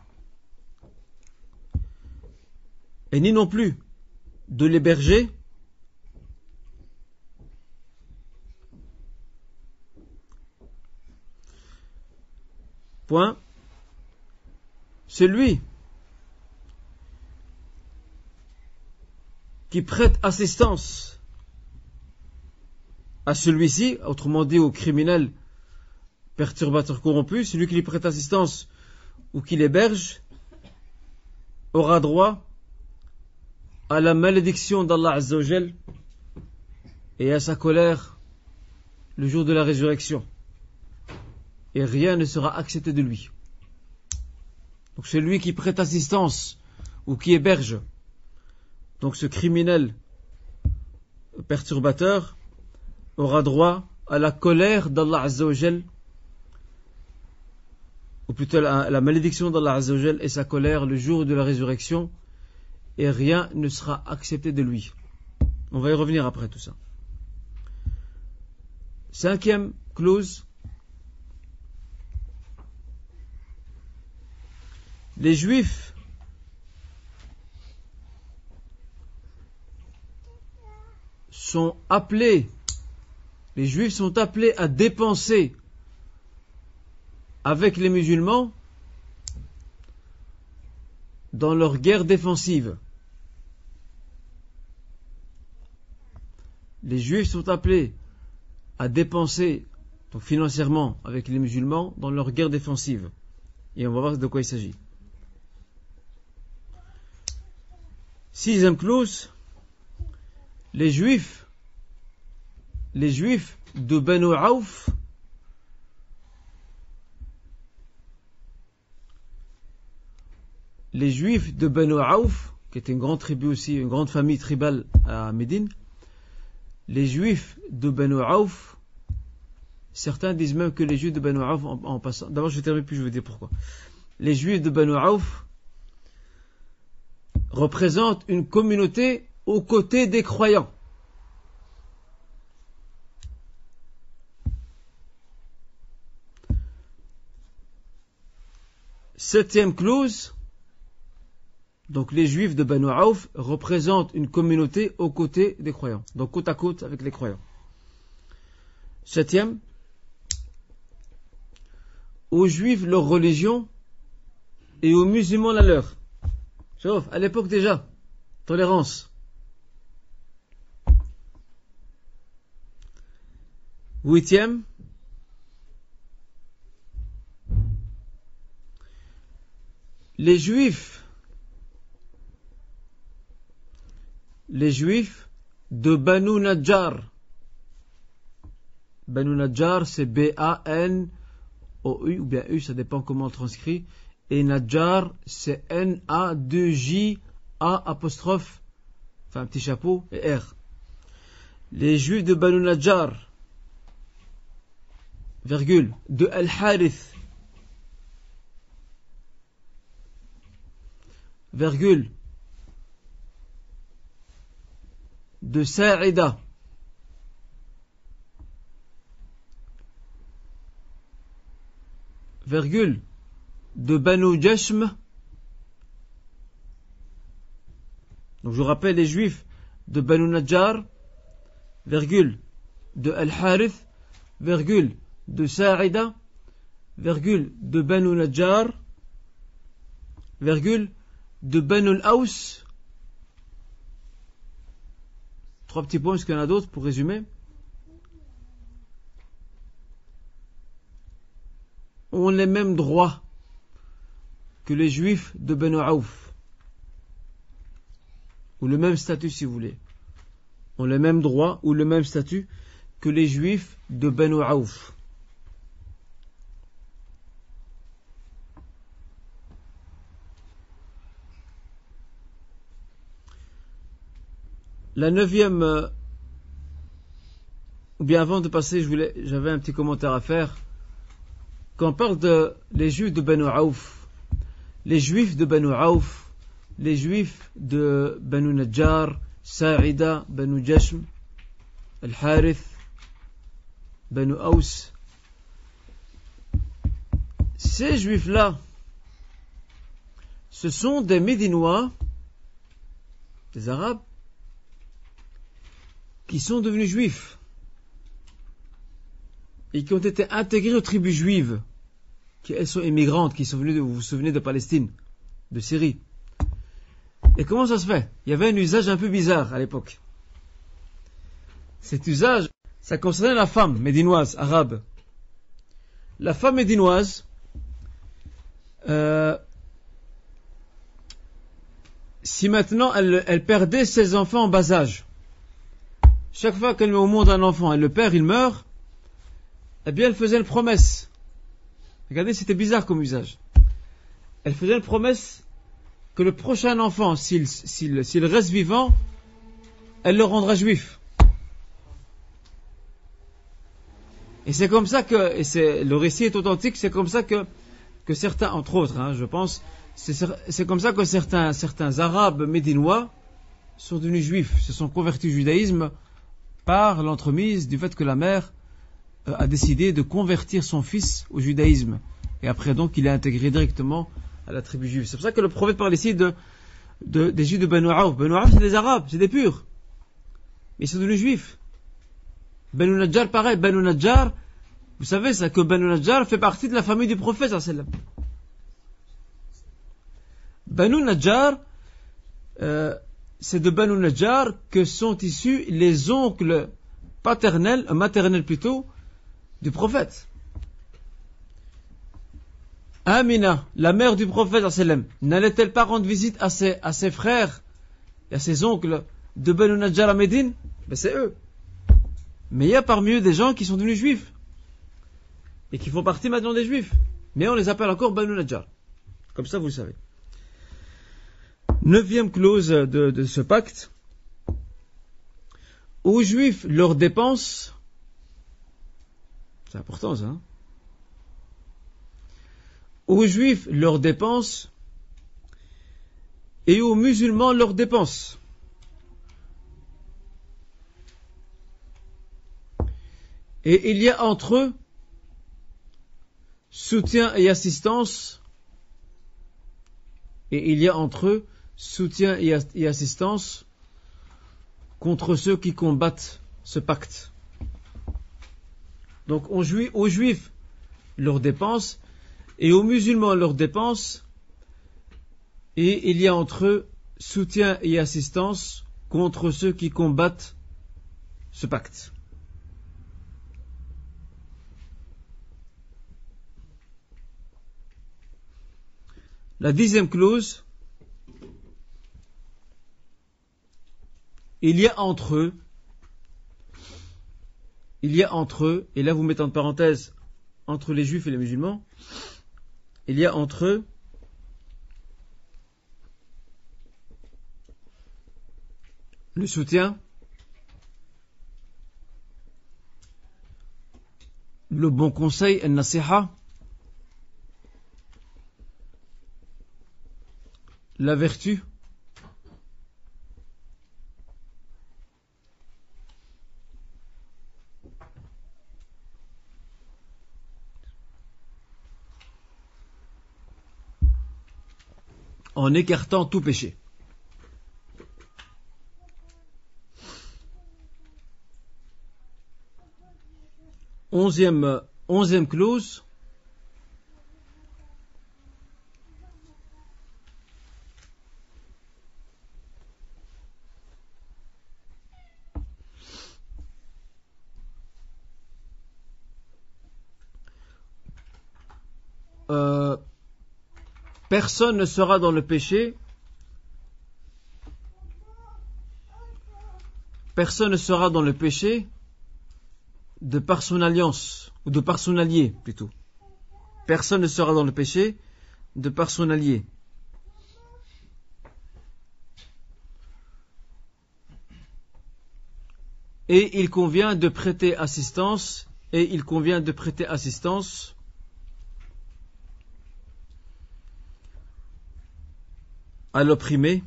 A: et ni non plus de l'héberger point. Celui qui prête assistance à celui-ci, autrement dit au criminel perturbateur corrompu, celui qui lui prête assistance ou qui l'héberge, aura droit à la malédiction d'Allah Azza wa Jal et à sa colère le jour de la résurrection. Et rien ne sera accepté de lui. Donc celui qui prête assistance ou qui héberge, donc ce criminel perturbateur, aura droit à la colère d'Allah Azza wa Jal, ou plutôt la malédiction d'Allah Azza wa Jal et sa colère le jour de la résurrection, et rien ne sera accepté de lui. On va y revenir après tout ça. Cinquième clause. Les Juifs sont appelés à dépenser avec les musulmans dans leur guerre défensive. Les Juifs sont appelés à dépenser donc financièrement avec les musulmans dans leur guerre défensive. Et on va voir de quoi il s'agit. Sixième clause, les Juifs de Banu Auf qui était une grande tribu aussi, une grande famille tribale à Médine, les Juifs de Banu Auf, certains disent même que les Juifs de Banu Auf, en passant, d'abord je vais terminer puis je vais vous dire pourquoi. Les Juifs de Banu Auf représentent une communauté aux côtés des croyants. Septième clause, donc les Juifs de Banu Auf représentent une communauté aux côtés des croyants, donc côte à côte avec les croyants. Septième, aux Juifs leur religion et aux musulmans la leur. Sauf à l'époque déjà, tolérance. Huitième, les Juifs de Banu Najjar. Banu Najjar, c'est B-A-N-O-U ou bien U, ça dépend comment on le transcrit. Et Najjar, c'est N-A-2-J-A apostrophe, enfin un petit chapeau, et R. Les Juifs de Banu Najjar, virgule, de Al-Harith, virgule, de Sa'ida, virgule, de Banu Jashm. Donc je rappelle les juifs de Banu Najjar, virgule, de Al-Harith, virgule, de Sa'ida, virgule, de Banu Najjar, virgule, de Banu al-Aws. Trois petits points, est-ce qu'il y en a d'autres pour résumer? Ont les mêmes droits que les juifs de Banu Auf, ou le même statut si vous voulez, ont les mêmes droits ou le même statut que les juifs de Banu Auf. La neuvième, ou bien avant de passer, j'avais un petit commentaire à faire. Quand on parle de les juifs de Banu Auf, les juifs de Banu Auf, les juifs de Banu Najjar, Sa'ida, Banu Jashm, Al-Harith, Banu Aws, ces juifs-là, ce sont des Médinois, des Arabes, qui sont devenus juifs et qui ont été intégrés aux tribus juives, qui elles sont immigrantes, qui sont venues, vous vous souvenez, de Palestine, de Syrie. Et comment ça se fait? Il y avait un usage un peu bizarre à l'époque. Cet usage, ça concernait la femme médinoise, arabe. La femme médinoise, si maintenant elle perdait ses enfants en bas âge, chaque fois qu'elle met au monde un enfant, elle le perd, il meurt, eh bien elle faisait une promesse. Regardez, c'était bizarre comme usage. Elle faisait une promesse que le prochain enfant, s'il reste vivant, elle le rendra juif. Et c'est comme ça que, le récit est authentique, c'est comme ça que certains, entre autres, je pense, c'est comme ça que certains Arabes médinois sont devenus juifs, se sont convertis au judaïsme par l'entremise du fait que la mère a décidé de convertir son fils au judaïsme. Et après donc il est intégré directement à la tribu juive. C'est pour ça que le prophète parle ici des juifs de Banu Auf. Banu Auf c'est des Arabes, c'est des purs. Mais ils sont devenus juifs. Banu Najjar pareil, Banu Najjar, vous savez ça, que Banu Najjar fait partie de la famille du prophète sallallahu alayhi wa sallam. Banu Najjar, c'est de Banu Najjar que sont issus les oncles maternels plutôt, du prophète. Amina, la mère du prophète, n'allait-elle pas rendre visite à ses frères et à ses oncles de Banu Najjar à Médine? Ben c'est eux. Mais il y a parmi eux des gens qui sont devenus juifs et qui font partie maintenant des juifs. Mais on les appelle encore Banu Najjar. Comme ça, vous le savez. Neuvième clause de ce pacte. Aux juifs leurs dépenses, c'est important ça, aux juifs leurs dépenses et aux musulmans leurs dépenses. Et il y a entre eux soutien et assistance, et il y a entre eux soutien et assistance contre ceux qui combattent ce pacte. Donc aux juifs leurs dépenses et aux musulmans leurs dépenses, et il y a entre eux soutien et assistance contre ceux qui combattent ce pacte. La 10e clause, il y a entre eux, et là vous mettez en parenthèse entre les juifs et les musulmans, il y a entre eux le soutien, le bon conseil, al-nasiha, la vertu, en écartant tout péché. Onzième clause. Personne ne sera dans le péché. Personne ne sera dans le péché de par son alliance, ou de par son allié plutôt. Personne ne sera dans le péché de par son allié. Et il convient de prêter assistance, à l'opprimé,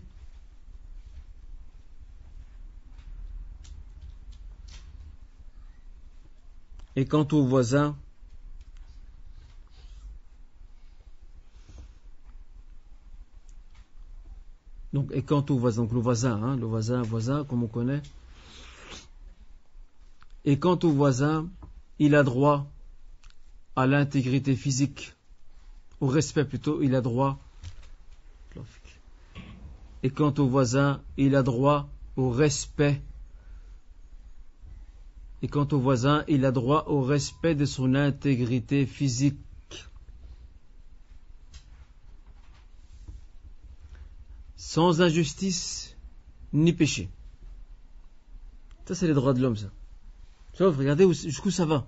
A: et quant au voisin, donc le voisin comme on connaît, et quant au voisin, il a droit à l'intégrité physique, au respect plutôt, il a droit. Et quant au voisin, il a droit au respect. Et quant au voisin, il a droit au respect de son intégrité physique. Sans injustice ni péché. Ça, c'est les droits de l'homme, ça. Sauf, regardez jusqu'où ça va.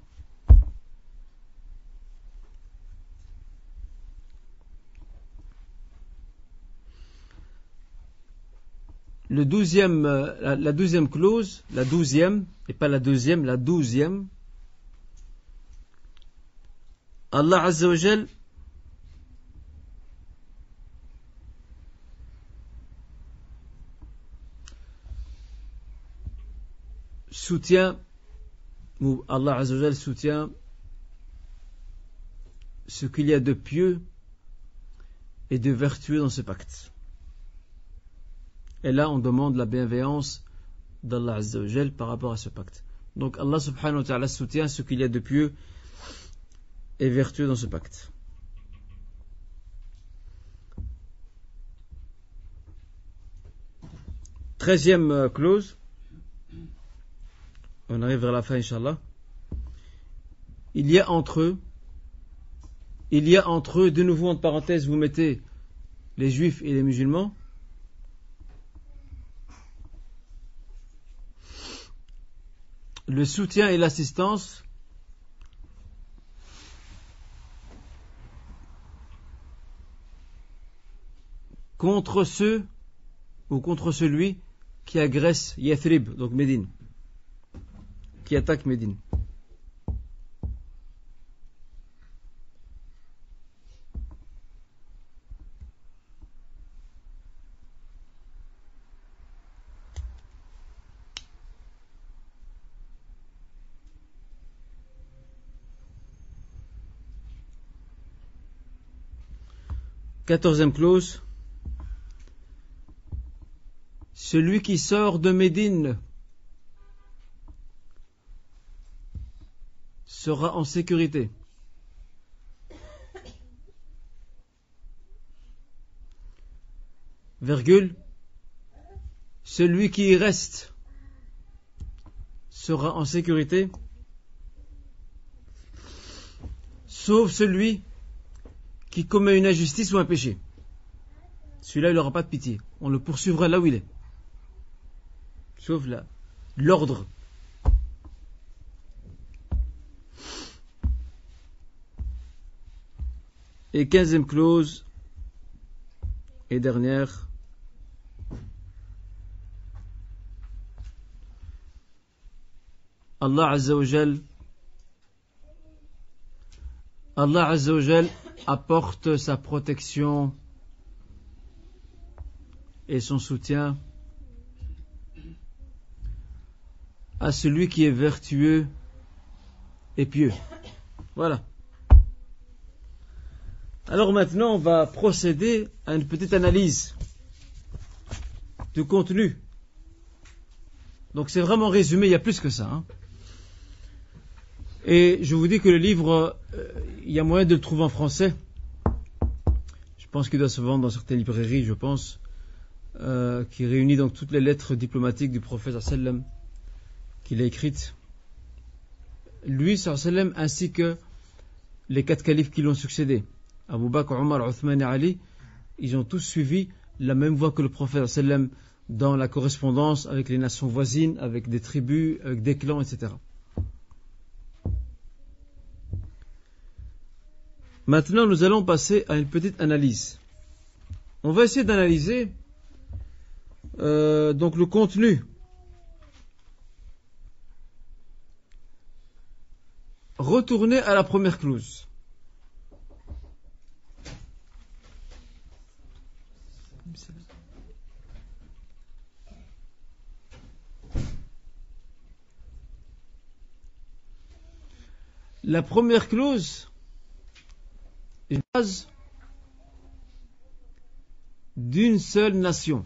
A: La douzième clause, et pas la deuxième, la 12e. Allah Azza wa Jal soutient ce qu'il y a de pieux et de vertueux dans ce pacte. Et là, on demande la bienveillance d'Allah Azza wa Jal par rapport à ce pacte. Donc Allah subhanahu wa ta'ala soutient ce qu'il y a de pieux et vertueux dans ce pacte. Treizième clause. On arrive vers la fin, Inch'Allah. Il y a entre eux, de nouveau entre parenthèses, vous mettez les juifs et les musulmans. Le soutien et l'assistance contre ceux ou contre celui qui agresse Yathrib, donc Médine, qui attaque Médine. Quatorzième clause. Celui qui sort de Médine sera en sécurité. Virgule. Celui qui y reste sera en sécurité, sauf celui qui commet une injustice ou un péché. Celui-là, il n'aura pas de pitié. On le poursuivra là où il est. Sauf là, l'ordre. Et 15e clause, et dernière. Allah Azza wa Jal apporte sa protection et son soutien à celui qui est vertueux et pieux. Voilà. Alors maintenant, on va procéder à une petite analyse du contenu. Donc c'est vraiment résumé, il y a plus que ça. Hein. Et je vous dis que le livre, il y a moyen de le trouver en français. Je pense qu'il doit se vendre dans certaines librairies, je pense, qui réunit donc toutes les lettres diplomatiques du prophète sallam qu'il a écrites. Lui, sallam, ainsi que les 4 califes qui l'ont succédé. Abu Bakr, Omar, Othman et Ali, ils ont tous suivi la même voie que le prophète sallam dans la correspondance avec les nations voisines, avec des tribus, avec des clans, etc. Maintenant, nous allons passer à une petite analyse. On va essayer d'analyser donc le contenu. Retournez à la première clause. La première clause est la base d'une seule nation.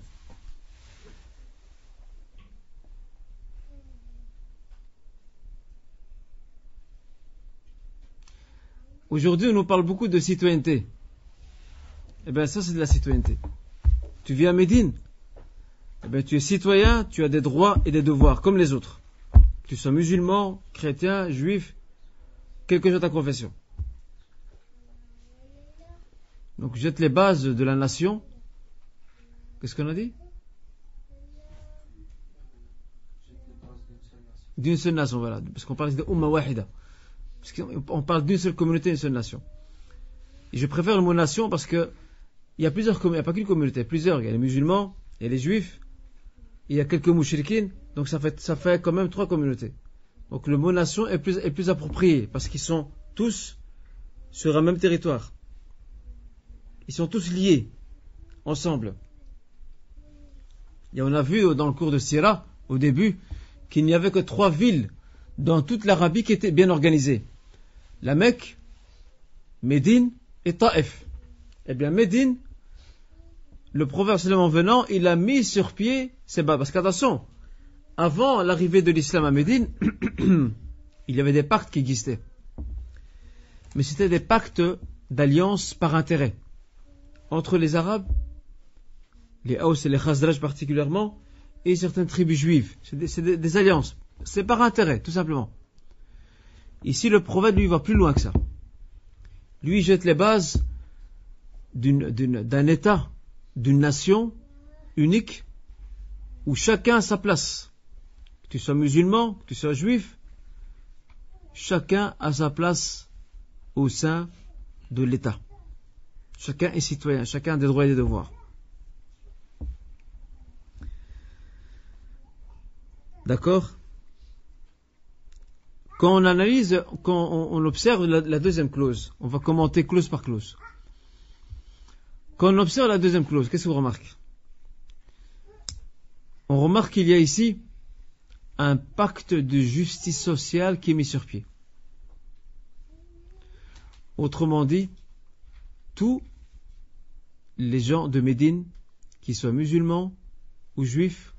A: Aujourd'hui, on nous parle beaucoup de citoyenneté. Eh bien, ça, c'est de la citoyenneté. Tu vis à Médine, eh bien, tu es citoyen, tu as des droits et des devoirs, comme les autres. Que tu sois musulman, chrétien, juif, quelle que soit ta confession. Donc, jette les bases de la nation. Qu'est-ce qu'on a dit? D'une seule nation, voilà. Parce qu'on parle de Umma Wahida. Parce qu'on parle d'une seule communauté, une seule nation. Et je préfère le mot nation parce que il y a plusieurs communautés, il n'y a pas qu'une communauté, plusieurs. Il y a les musulmans, il y a les juifs, il y a quelques mouchriquines, donc ça fait quand même 3 communautés. Donc le mot nation est plus approprié parce qu'ils sont tous sur un même territoire. Ils sont tous liés, ensemble. Et on a vu dans le cours de Sira, au début, qu'il n'y avait que 3 villes dans toute l'Arabie qui étaient bien organisées. La Mecque, Médine et Taïf. Eh bien, Médine, le prophète sallallahu venant, il a mis sur pied ces bases. Parce qu'attention, avant l'arrivée de l'islam à Médine, il y avait des pactes qui existaient. Mais c'était des pactes d'alliance par intérêt. Entre les Arabes, les Haus et les Khazraj particulièrement, et certaines tribus juives. C'est des alliances. C'est par intérêt, tout simplement. Ici, le prophète, lui, va plus loin que ça. Lui, il jette les bases d'un État, d'une nation unique, où chacun a sa place. Que tu sois musulman, que tu sois juif, chacun a sa place au sein de l'État. Chacun est citoyen, chacun a des droits et des devoirs. D'accord? Quand on analyse, quand on observe la deuxième clause, on va commenter clause par clause. Quand on observe la deuxième clause, qu'est-ce qu'on remarque? On remarque qu'il y a ici un pacte de justice sociale qui est mis sur pied. Autrement dit, tous les gens de Médine, qu'ils soient musulmans ou juifs,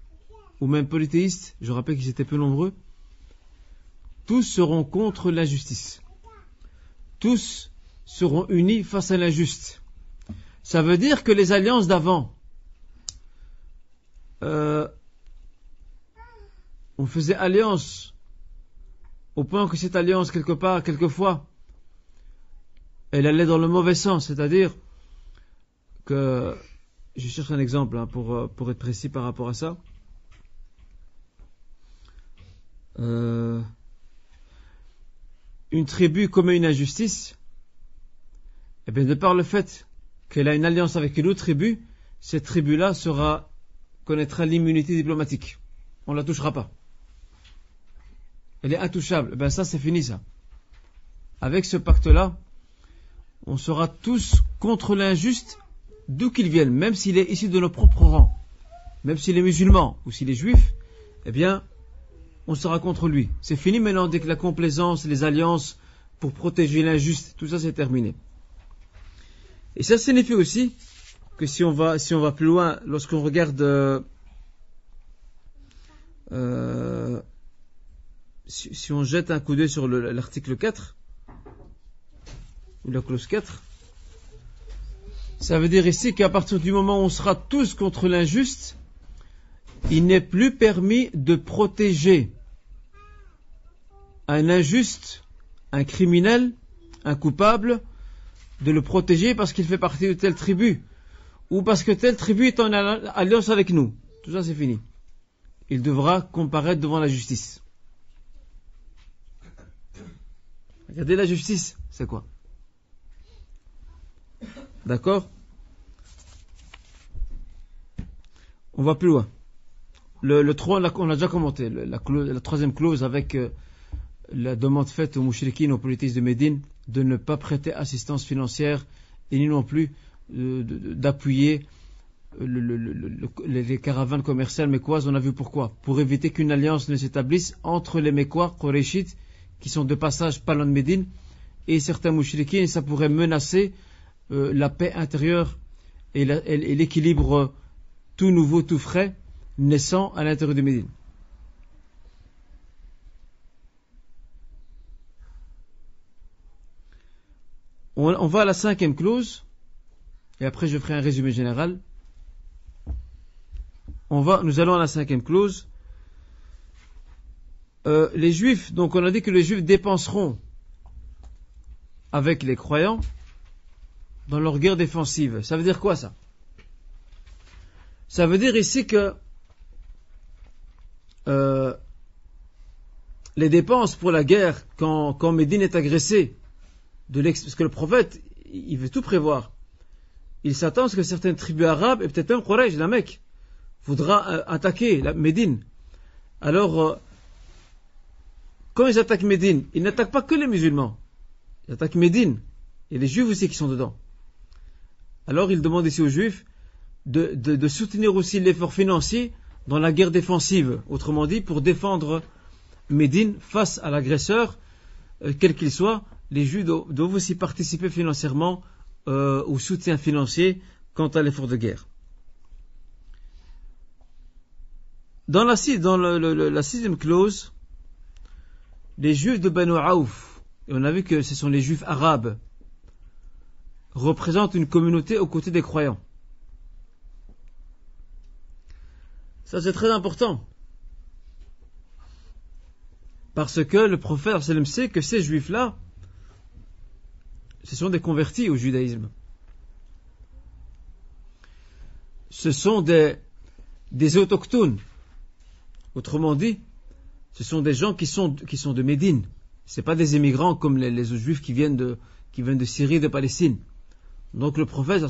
A: ou même polythéistes, je rappelle qu'ils étaient peu nombreux, tous seront contre l'injustice. Tous seront unis face à l'injuste. Ça veut dire que les alliances d'avant, on faisait alliance au point que cette alliance, quelquefois, elle allait dans le mauvais sens, c'est-à-dire que, je cherche un exemple pour être précis par rapport à ça. Une tribu commet une injustice, et bien de par le fait qu'elle a une alliance avec une autre tribu, cette tribu-là connaîtra l'immunité diplomatique. On ne la touchera pas. Elle est intouchable. Ben ça, c'est fini, ça. Avec ce pacte-là, on sera tous contre l'injuste, d'où qu'il vienne, même s'il est issu de nos propres rangs, même s'il est musulman ou s'il est juif, eh bien, on sera contre lui. C'est fini maintenant dès que la complaisance, les alliances pour protéger l'injuste, tout ça c'est terminé. Et ça signifie aussi que si on va plus loin, lorsqu'on regarde, si on jette un coup d'œil sur l'article 4, ou la clause 4, ça veut dire ici qu'à partir du moment où on sera tous contre l'injuste, il n'est plus permis de protéger un injuste, un criminel, un coupable, de le protéger parce qu'il fait partie de telle tribu, ou parce que telle tribu est en alliance avec nous. Tout ça c'est fini. Il devra comparaître devant la justice. Regardez la justice, c'est quoi? D'accord? On va plus loin. Le 3, on l'a déjà commenté. La troisième clause avec la demande faite aux mouchriquines, aux polythéistes de Médine, de ne pas prêter assistance financière et ni non plus d'appuyer les caravanes commerciales mécoises. On a vu pourquoi. Pour éviter qu'une alliance ne s'établisse entre les Mécois, Qurayshites, qui sont de passage pas loin de Médine, et certains mouchriquines, ça pourrait menacer la paix intérieure et l'équilibre tout nouveau, tout frais, naissant à l'intérieur de Médine. On va à la 5e clause, et après je ferai un résumé général. Nous allons à la 5e clause. Les Juifs, donc on a dit que les Juifs dépenseront avec les croyants dans leur guerre défensive. Ça veut dire quoi ça? Ça veut dire ici que les dépenses pour la guerre quand Médine est agressée, parce que le prophète, il veut tout prévoir. Il s'attend à ce que certaines tribus arabes, et peut-être même Quraysh, la Mecque, voudra attaquer la Médine. Alors, quand ils attaquent Médine, ils n'attaquent pas que les musulmans. Ils attaquent Médine. Et les Juifs aussi qui sont dedans. Alors, il demande ici aux Juifs de soutenir aussi l'effort financier dans la guerre défensive. Autrement dit, pour défendre Médine face à l'agresseur, quel qu'il soit, les Juifs doivent aussi participer financièrement au soutien financier quant à l'effort de guerre. Dans la 6e clause, les Juifs de Banu Aouf, et on a vu que ce sont les Juifs arabes, représentent une communauté aux côtés des croyants. Ça c'est très important. Parce que le prophète sait que ces Juifs-là, ce sont des convertis au judaïsme. Ce sont des autochtones. Autrement dit, ce sont des gens qui sont de Médine. Ce n'est pas des émigrants comme les autres Juifs qui viennent de Syrie et de Palestine. Donc le prophète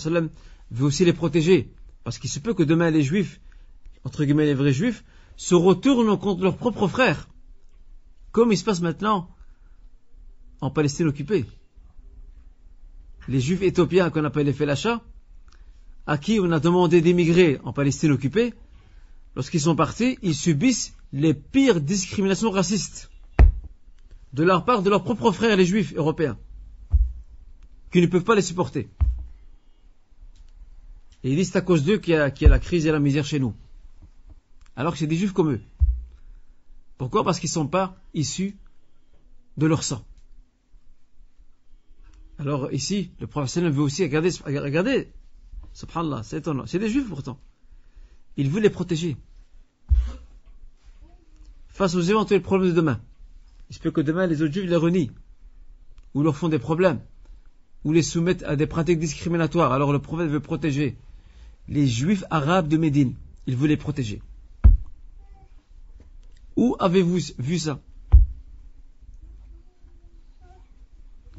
A: veut aussi les protéger. Parce qu'il se peut que demain les Juifs, entre guillemets les vrais Juifs, se retournent contre leurs propres frères. Comme il se passe maintenant en Palestine occupée. Les Juifs éthiopiens qu'on appelle les Felasha, à qui on a demandé d'émigrer en Palestine occupée, lorsqu'ils sont partis, ils subissent les pires discriminations racistes de leur part de leurs propres frères les Juifs européens, qui ne peuvent pas les supporter. Et ils disent c'est à cause d'eux qu'il y a la crise et la misère chez nous. Alors que c'est des Juifs comme eux. Pourquoi? Parce qu'ils ne sont pas issus de leur sang. Alors ici, le prophète veut aussi regardez, subhanallah, c'est étonnant. C'est des Juifs pourtant. Il veut les protéger. Face aux éventuels problèmes de demain. Il se peut que demain les autres Juifs les renient. Ou leur font des problèmes. Ou les soumettent à des pratiques discriminatoires. Alors le prophète veut protéger les Juifs arabes de Médine. Il veut les protéger. Où avez-vous vu ça?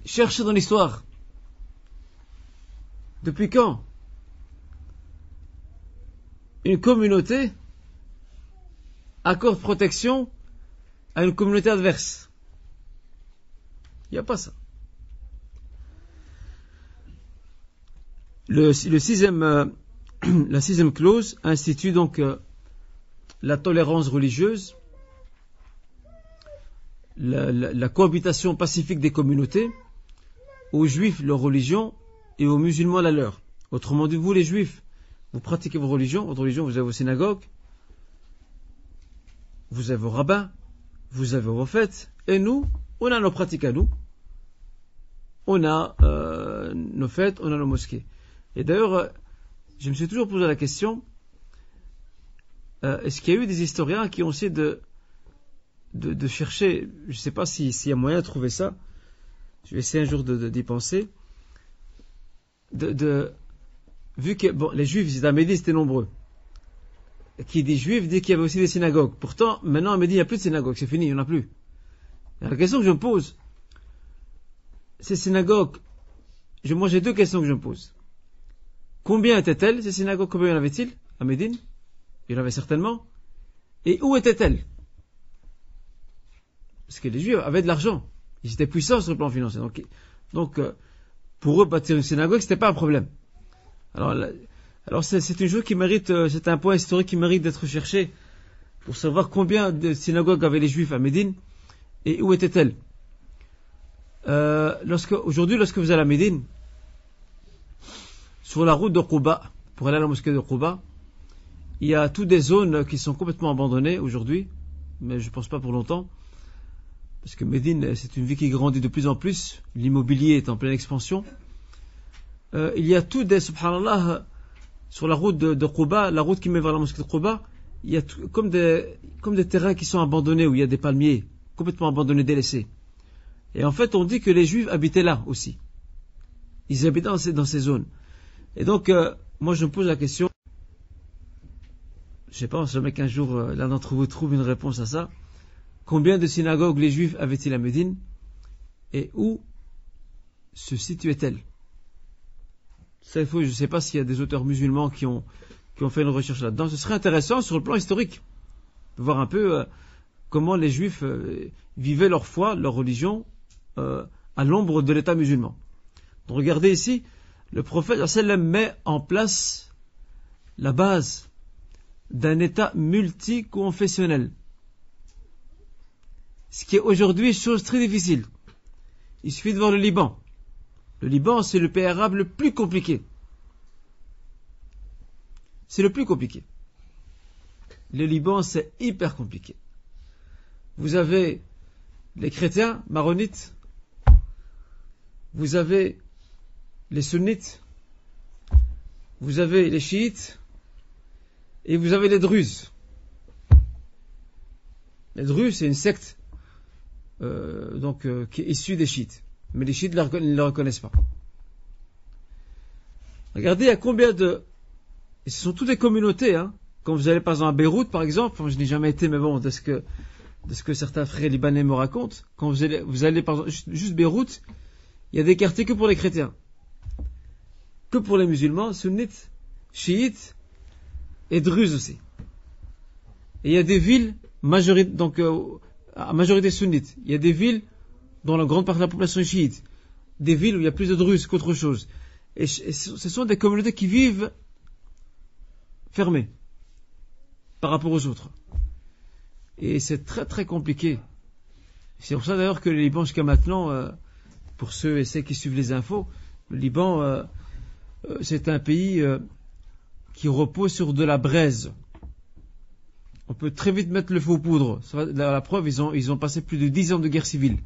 A: Cherchez dans l'histoire. Depuis quand une communauté accorde protection à une communauté adverse? Il n'y a pas ça. La 6e clause institue donc la tolérance religieuse, la cohabitation pacifique des communautés, aux Juifs leur religion et aux musulmans la leur. Autrement dit, vous les juifs, vous pratiquez votre religion, vous avez vos synagogues, vous avez vos rabbins, vous avez vos fêtes, et nous, on a nos pratiques à nous, on a nos fêtes, on a nos mosquées. Et d'ailleurs, je me suis toujours posé la question, est-ce qu'il y a eu des historiens qui ont essayé de chercher, je ne sais pas s'il y a moyen de trouver ça, je vais essayer un jour d'y penser, vu que bon, les juifs à Médine c'était nombreux, qui dit juif dit qu'il y avait aussi des synagogues. Pourtant, maintenant à Médine il n'y a plus de synagogues, c'est fini, il n'y en a plus. Et la question que je me pose, ces synagogues, moi j'ai deux questions que je me pose. Combien étaient-elles, ces synagogues, combien y en avait-il à Médine? Il y en avait certainement. Et où étaient-elles? Parce que les juifs avaient de l'argent. Ils étaient puissants sur le plan financier. Donc pour eux, bâtir une synagogue, c'était pas un problème. Alors c'est une chose qui mérite, c'est un point historique qui mérite d'être cherché pour savoir combien de synagogues avaient les juifs à Médine et où étaient-elles. Aujourd'hui, lorsque vous allez à Médine, sur la route de Quba, pour aller à la mosquée de Quba, il y a toutes des zones qui sont complètement abandonnées aujourd'hui, mais je ne pense pas pour longtemps, parce que Médine, c'est une ville qui grandit de plus en plus, l'immobilier est en pleine expansion. Il y a toutes des, subhanallah, sur la route de Quba, la route qui mène vers la mosquée de Quba, il y a comme des terrains qui sont abandonnés, où il y a des palmiers, complètement abandonnés, délaissés. Et en fait, on dit que les juifs habitaient là aussi. Ils habitaient dans ces zones. Et donc, moi je me pose la question, je sais pas, si qu'un jour l'un d'entre vous trouve une réponse à ça, combien de synagogues les juifs avaient-ils à Médine et où se situaient-elles? Ça, je ne sais pas s'il y a des auteurs musulmans qui ont fait une recherche là-dedans. Ce serait intéressant sur le plan historique de voir un peu comment les juifs vivaient leur foi, leur religion à l'ombre de l'État musulman. Donc regardez ici, le prophète sallam met en place la base d'un État multiconfessionnel. Ce qui est aujourd'hui chose très difficile. Il suffit de voir le Liban. Le Liban, c'est le pays arabe le plus compliqué. C'est le plus compliqué. Le Liban, c'est hyper compliqué. Vous avez les chrétiens maronites, vous avez les sunnites, vous avez les chiites et vous avez les druzes. Les druzes, c'est une secte qui est issue des chiites. Mais les chiites ne le reconnaissent pas. Regardez, il y a combien de... Et ce sont toutes des communautés, hein. Quand vous allez par exemple à Beyrouth, par exemple, je n'ai jamais été, mais bon, de ce que certains frères libanais me racontent, quand vous allez par exemple, juste Beyrouth, il y a des quartiers que pour les chrétiens, que pour les musulmans, sunnites, chiites et druzes aussi. Et il y a des villes à majorité sunnite. Il y a des villes dont la grande partie de la population est chiite. Des villes où il y a plus de druzes qu'autre chose. Et ce sont des communautés qui vivent fermées par rapport aux autres. Et c'est très très compliqué. C'est pour ça d'ailleurs que le Liban jusqu'à maintenant, pour ceux et celles qui suivent les infos, le Liban c'est un pays qui repose sur de la braise. On peut très vite mettre le feu aux poudres. La preuve, ils ont passé plus de 10 ans de guerre civile,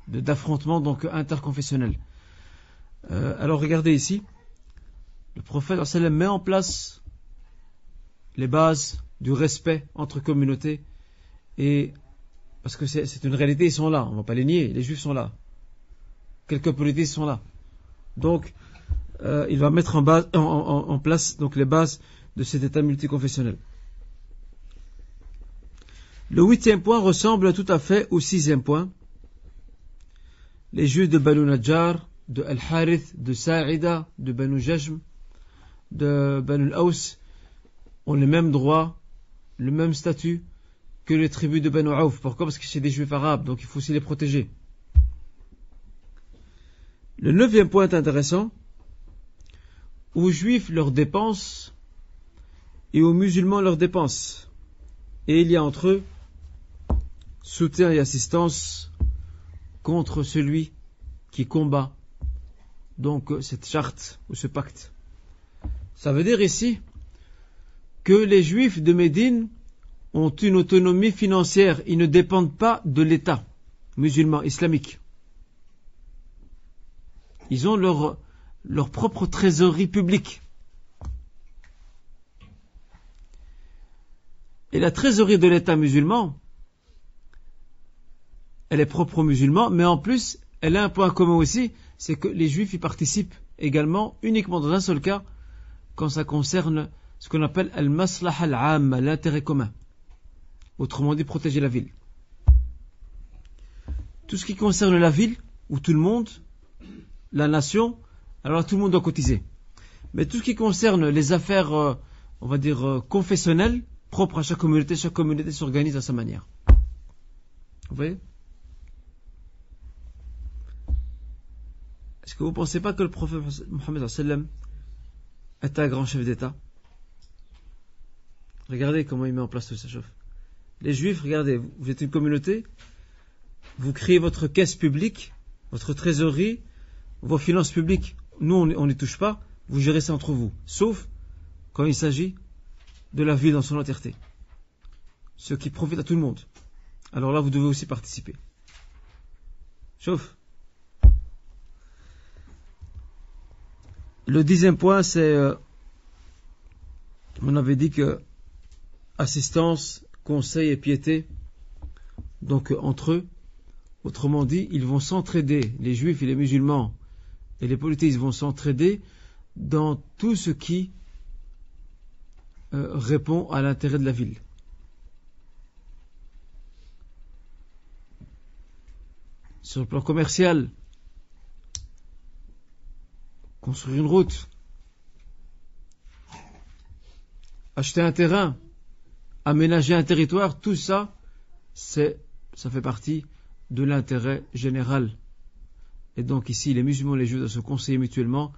A: d'affrontements donc interconfessionnels. Alors regardez ici, le prophète sallam met en place les bases du respect entre communautés, et parce que c'est une réalité, ils sont là, on ne va pas les nier, les juifs sont là, quelques communautés sont là. Donc il va mettre en place donc les bases de cet état multiconfessionnel. Le 8e point ressemble tout à fait au 6e point. Les juifs de Banu Najjar, de Al-Harith, de Sa'ida, de Banu Jajm, de Banu al-Aws ont les mêmes droits, le même statut que les tribus de Banu Auf. Pourquoi? Parce que c'est des juifs arabes, donc il faut aussi les protéger. Le 9e point est intéressant. Aux juifs leurs dépenses et aux musulmans leurs dépenses. Et il y a entre eux soutien et assistance contre celui qui combat donc cette charte ou ce pacte. Ça veut dire ici que les Juifs de Médine ont une autonomie financière. Ils ne dépendent pas de l'État musulman, islamique. Ils ont leur propre trésorerie publique. Et la trésorerie de l'État musulman, elle est propre aux musulmans, mais en plus, elle a un point commun aussi, c'est que les Juifs y participent également, uniquement dans un seul cas, quand ça concerne ce qu'on appelle al-maslaha al-'amma, l'intérêt commun. Autrement dit, protéger la ville. Tout ce qui concerne la ville, ou tout le monde, la nation, alors tout le monde doit cotiser. Mais tout ce qui concerne les affaires, on va dire, confessionnelles, propres à chaque communauté s'organise à sa manière. Vous voyez? Est-ce que vous ne pensez pas que le prophète Mohammed est un grand chef d'État? Regardez comment il met en place tout ça. Les Juifs, regardez, vous êtes une communauté, vous créez votre caisse publique, votre trésorerie, vos finances publiques. Nous, on n'y touche pas, vous gérez ça entre vous. Sauf quand il s'agit de la vie dans son entièreté. Ce qui profite à tout le monde. Alors là, vous devez aussi participer. Sauf. Le 10e point, c'est, on avait dit que assistance, conseil et piété, donc entre eux, autrement dit, ils vont s'entraider, les Juifs et les musulmans et les polythéistes vont s'entraider dans tout ce qui répond à l'intérêt de la ville. Sur le plan commercial, construire une route, acheter un terrain, aménager un territoire, tout ça, ça fait partie de l'intérêt général. Et donc ici, les musulmans et les juifs doivent se conseiller mutuellement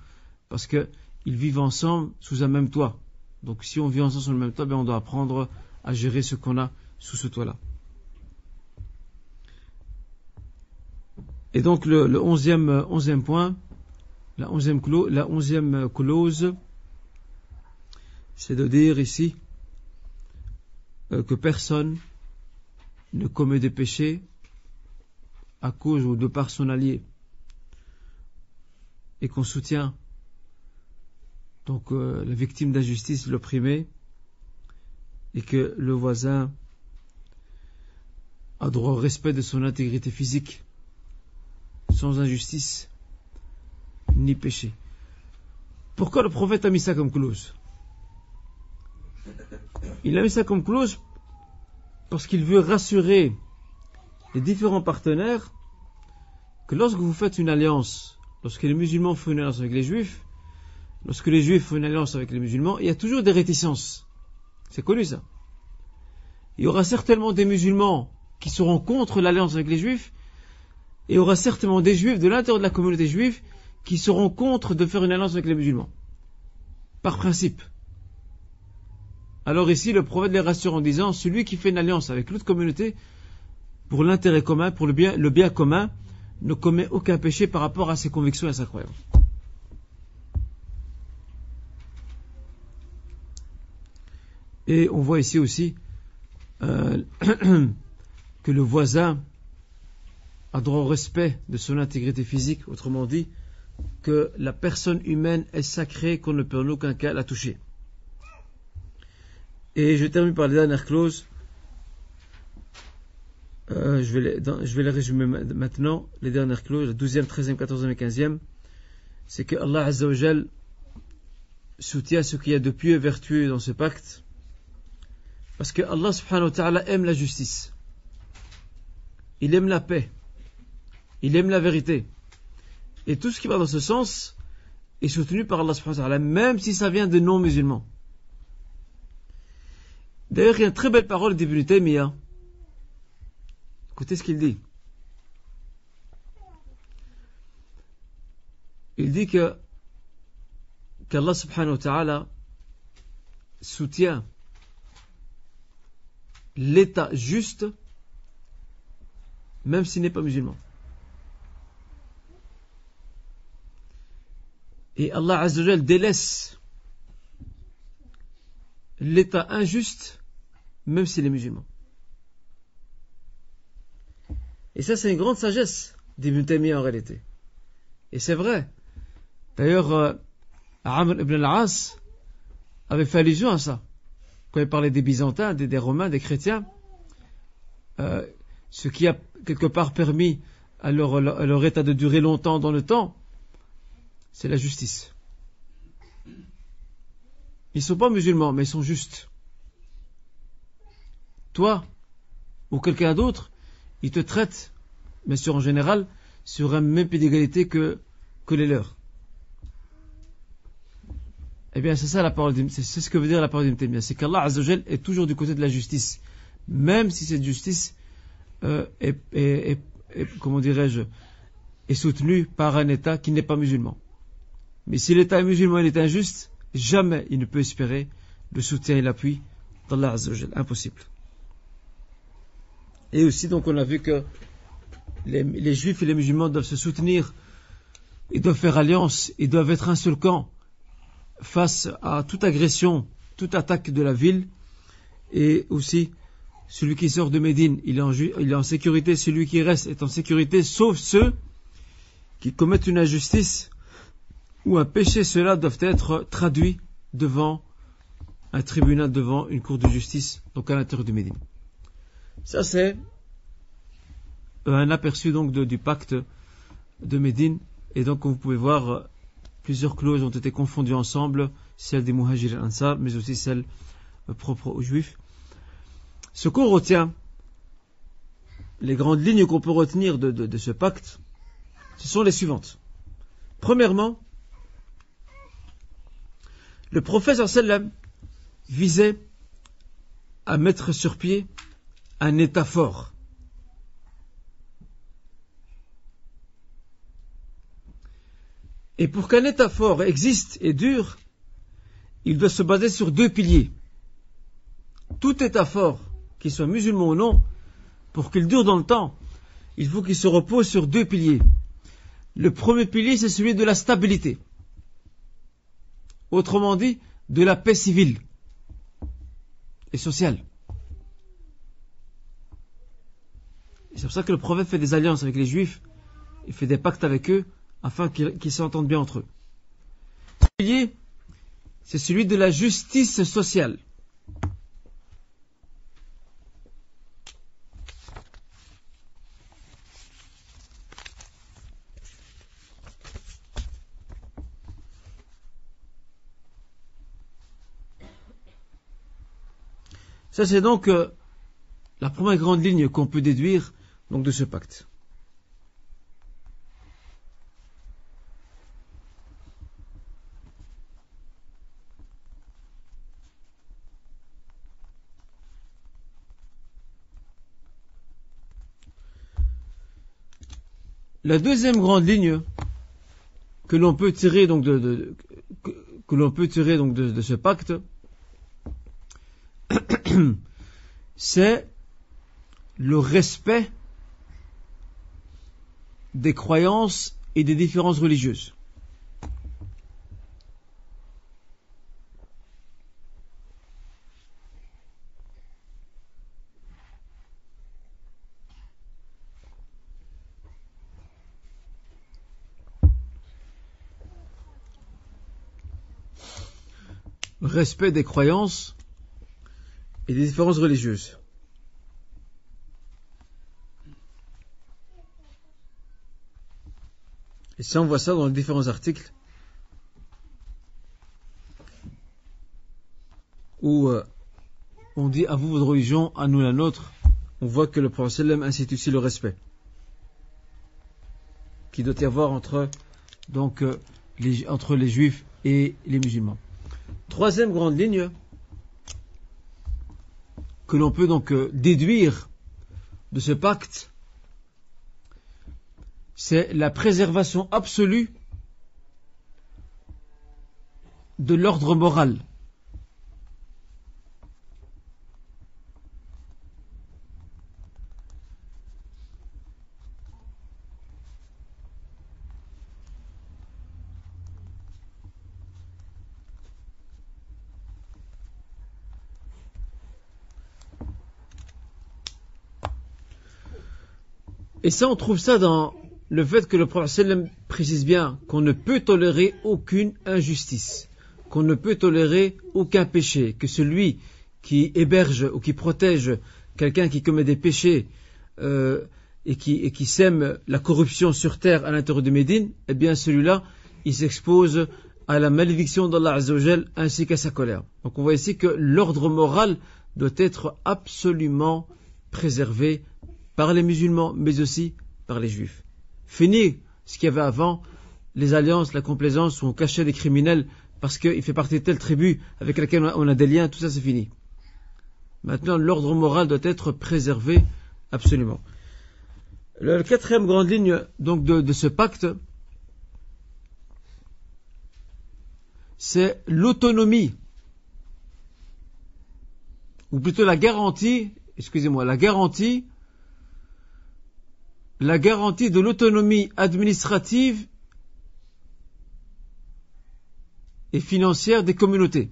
A: parce qu'ils vivent ensemble sous un même toit. Donc si on vit ensemble sous le même toit, on doit apprendre à gérer ce qu'on a sous ce toit-là. Et donc le 11e point, la 11e clause, c'est de dire ici que personne ne commet des péchés à cause ou de par son allié et qu'on soutient donc la victime d'injustice, l'opprimé, et que le voisin a droit au respect de son intégrité physique sans injustice ni péché. Pourquoi le prophète a mis ça comme clause? Il a mis ça comme clause parce qu'il veut rassurer les différents partenaires que lorsque vous faites une alliance, lorsque les musulmans font une alliance avec les juifs, lorsque les juifs font une alliance avec les musulmans, il y a toujours des réticences. C'est connu ça. Il y aura certainement des musulmans qui seront contre l'alliance avec les juifs, et il y aura certainement des juifs de l'intérieur de la communauté juive qui seront contre de faire une alliance avec les musulmans. Par principe. Alors ici, le prophète les rassure en disant, celui qui fait une alliance avec l'autre communauté, pour l'intérêt commun, pour le bien commun, ne commet aucun péché par rapport à ses convictions et à sa croyance. Et on voit ici aussi que le voisin a droit au respect de son intégrité physique, autrement dit, que la personne humaine est sacrée, qu'on ne peut en aucun cas la toucher. Et je termine par les dernières clauses. Je vais les résumer maintenant. Les dernières clauses, la 12e, 13e, 14e et 15e, c'est que Allah Azza wa Jal soutient ce qu'il y a de pieux et vertueux dans ce pacte, parce que Allah subhanahu wa ta'ala aime la justice, il aime la paix, il aime la vérité, et tout ce qui va dans ce sens est soutenu par Allah subhanahu wa ta'ala, même si ça vient de non-musulmans. D'ailleurs, il y a une très belle parole d'Ibn Taymiyyah. Écoutez ce qu'il dit. Il dit qu'Allah subhanahu wa ta'ala soutient l'État juste, même s'il n'est pas musulman. Et Allah Azza wa Jal délaisse l'état injuste, même s'il est musulman. Et ça, c'est une grande sagesse d'Ibn Taymiyyah en réalité. Et c'est vrai. D'ailleurs, Amr ibn al-As avait fait allusion à ça. Quand il parlait des Byzantins, des Romains, des chrétiens, ce qui a quelque part permis à leur état de durer longtemps dans le temps, c'est la justice. Ils ne sont pas musulmans, mais ils sont justes. Toi, ou quelqu'un d'autre, ils te traitent, bien sûr en général, sur un même pied d'égalité que les leurs. Eh bien, c'est ça la parole c'est ce que veut dire la parole d'Ibn Taymiyyah. C'est qu'Allah Azza wa Jal est toujours du côté de la justice. Même si cette justice comment dirais-je, est soutenue par un État qui n'est pas musulman. Mais si l'État est musulman et il est injuste, jamais il ne peut espérer le soutien et l'appui d'Allah Azza wa Jal. Impossible. Et aussi, donc, on a vu que les juifs et les musulmans doivent se soutenir, ils doivent faire alliance, ils doivent être un seul camp face à toute agression, toute attaque de la ville. Et aussi, celui qui sort de Médine, il est en sécurité, celui qui reste est en sécurité, sauf ceux qui commettent une injustice ou un péché. Ceux-là doivent être traduits devant un tribunal, devant une cour de justice, donc à l'intérieur de Médine. Ça, c'est un aperçu donc du pacte de Médine. Et donc, comme vous pouvez voir, plusieurs clauses ont été confondues ensemble, celles des Muhajir et Ansar, mais aussi celles propres aux Juifs. Ce qu'on retient, les grandes lignes qu'on peut retenir de ce pacte, ce sont les suivantes. Premièrement, le prophète sallallahu alayhi wa sallam visait à mettre sur pied un État fort. Et pour qu'un État fort existe et dure, il doit se baser sur deux piliers. Tout État fort, qu'il soit musulman ou non, pour qu'il dure dans le temps, il faut qu'il se repose sur deux piliers. Le premier pilier, c'est celui de la stabilité. Autrement dit, de la paix civile et sociale. C'est pour ça que le prophète fait des alliances avec les Juifs, il fait des pactes avec eux, afin qu'ils s'entendent bien entre eux. Le pilier, c'est celui de la justice sociale. Ça, c'est donc la première grande ligne qu'on peut déduire donc, de ce pacte. La deuxième grande ligne que l'on peut tirer donc de ce pacte, c'est le respect des croyances et des différences religieuses. Respect des croyances et des différences religieuses. Et ça, on voit ça dans les différents articles où on dit à vous votre religion, à nous la nôtre. On voit que le prophète sallam incite aussi le respect qui doit y avoir entre les juifs et les musulmans. Troisième grande ligne que l'on peut donc déduire de ce pacte, c'est la préservation absolue de l'ordre moral. Et ça, on trouve ça dans le fait que le prophète précise bien qu'on ne peut tolérer aucune injustice, qu'on ne peut tolérer aucun péché, que celui qui héberge ou qui protège quelqu'un qui commet des péchés et qui sème la corruption sur terre à l'intérieur de Médine, eh bien celui-là, il s'expose à la malédiction d'Allah Azza wa Jal ainsi qu'à sa colère. Donc on voit ici que l'ordre moral doit être absolument préservé par les musulmans, mais aussi par les juifs. Fini ce qu'il y avait avant, les alliances, la complaisance où on cachait des criminels parce qu'il fait partie de telle tribu avec laquelle on a des liens, tout ça c'est fini. Maintenant, l'ordre moral doit être préservé absolument. La quatrième grande ligne donc de ce pacte, c'est l'autonomie, ou plutôt la garantie de l'autonomie administrative et financière des communautés.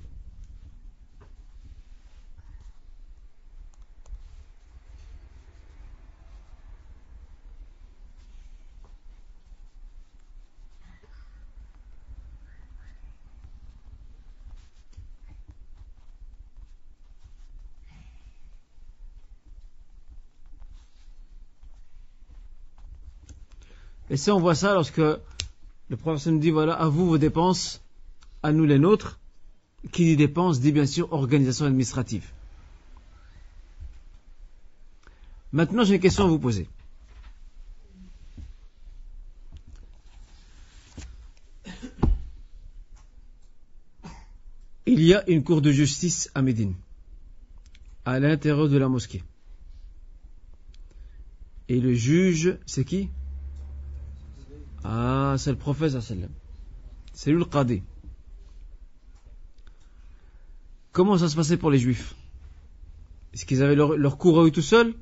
A: Et ça, on voit ça lorsque le prophète nous dit, voilà, à vous vos dépenses, à nous les nôtres. Qui dit dépenses, dit bien sûr organisation administrative. Maintenant, j'ai une question à vous poser. Il y a une cour de justice à Médine, à l'intérieur de la mosquée. Et le juge, c'est qui? Ah, c'est le prophète sallallahu alayhi wa sallam. C'est lui le qadi. Comment ça se passait pour les juifs? Est-ce qu'ils avaient leur cour à eux tout seuls?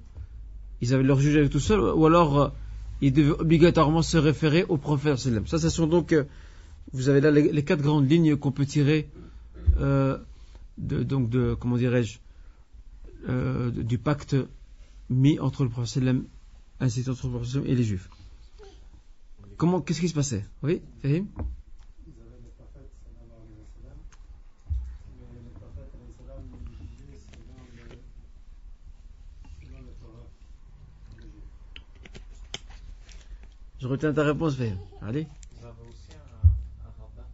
A: Ils avaient leur juge à eux tout seuls? Ou alors ils devaient obligatoirement se référer au prophète sallallahu alayhi wa sallam? Ça, ce sont donc vous avez là les quatre grandes lignes qu'on peut tirer comment dirais-je, du pacte mis entre le prophète sallallahu alayhi wa sallam ainsi qu'entre le prophète sallallahu alayhi wa sallam et les juifs. Qu'est-ce qui se passait? Oui, Fahim?
B: Ils avaient le prophète sallallahu alayhi wa sallam, mais le prophète alayhi wa sallam jugeait selon le Torah.
A: Je retiens ta réponse, Fahim. Allez.
B: Vous avez aussi un rabbin.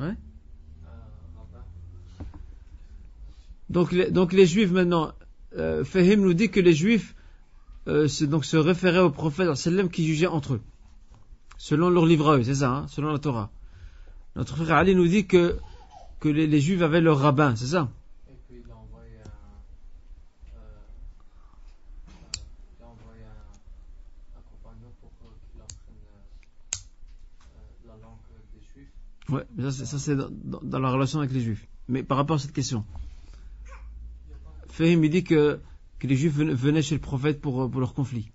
A: Ouais?
B: Un rabbin.
A: Donc les juifs maintenant, Fahim nous dit que les juifs se référaient au prophète sallallahu alayhi wa sallam qui jugeait entre eux. Selon leur livre à eux, c'est ça, hein, selon la Torah. Notre frère Ali nous dit que les Juifs avaient leur rabbin, c'est ça?
B: Et puis il a envoyé un compagnon pour qu'il apprenne la langue des Juifs.
A: Ouais, mais ça c'est dans la relation avec les Juifs. Mais par rapport à cette question, Fahim il dit que les Juifs venaient chez le prophète pour leur conflit.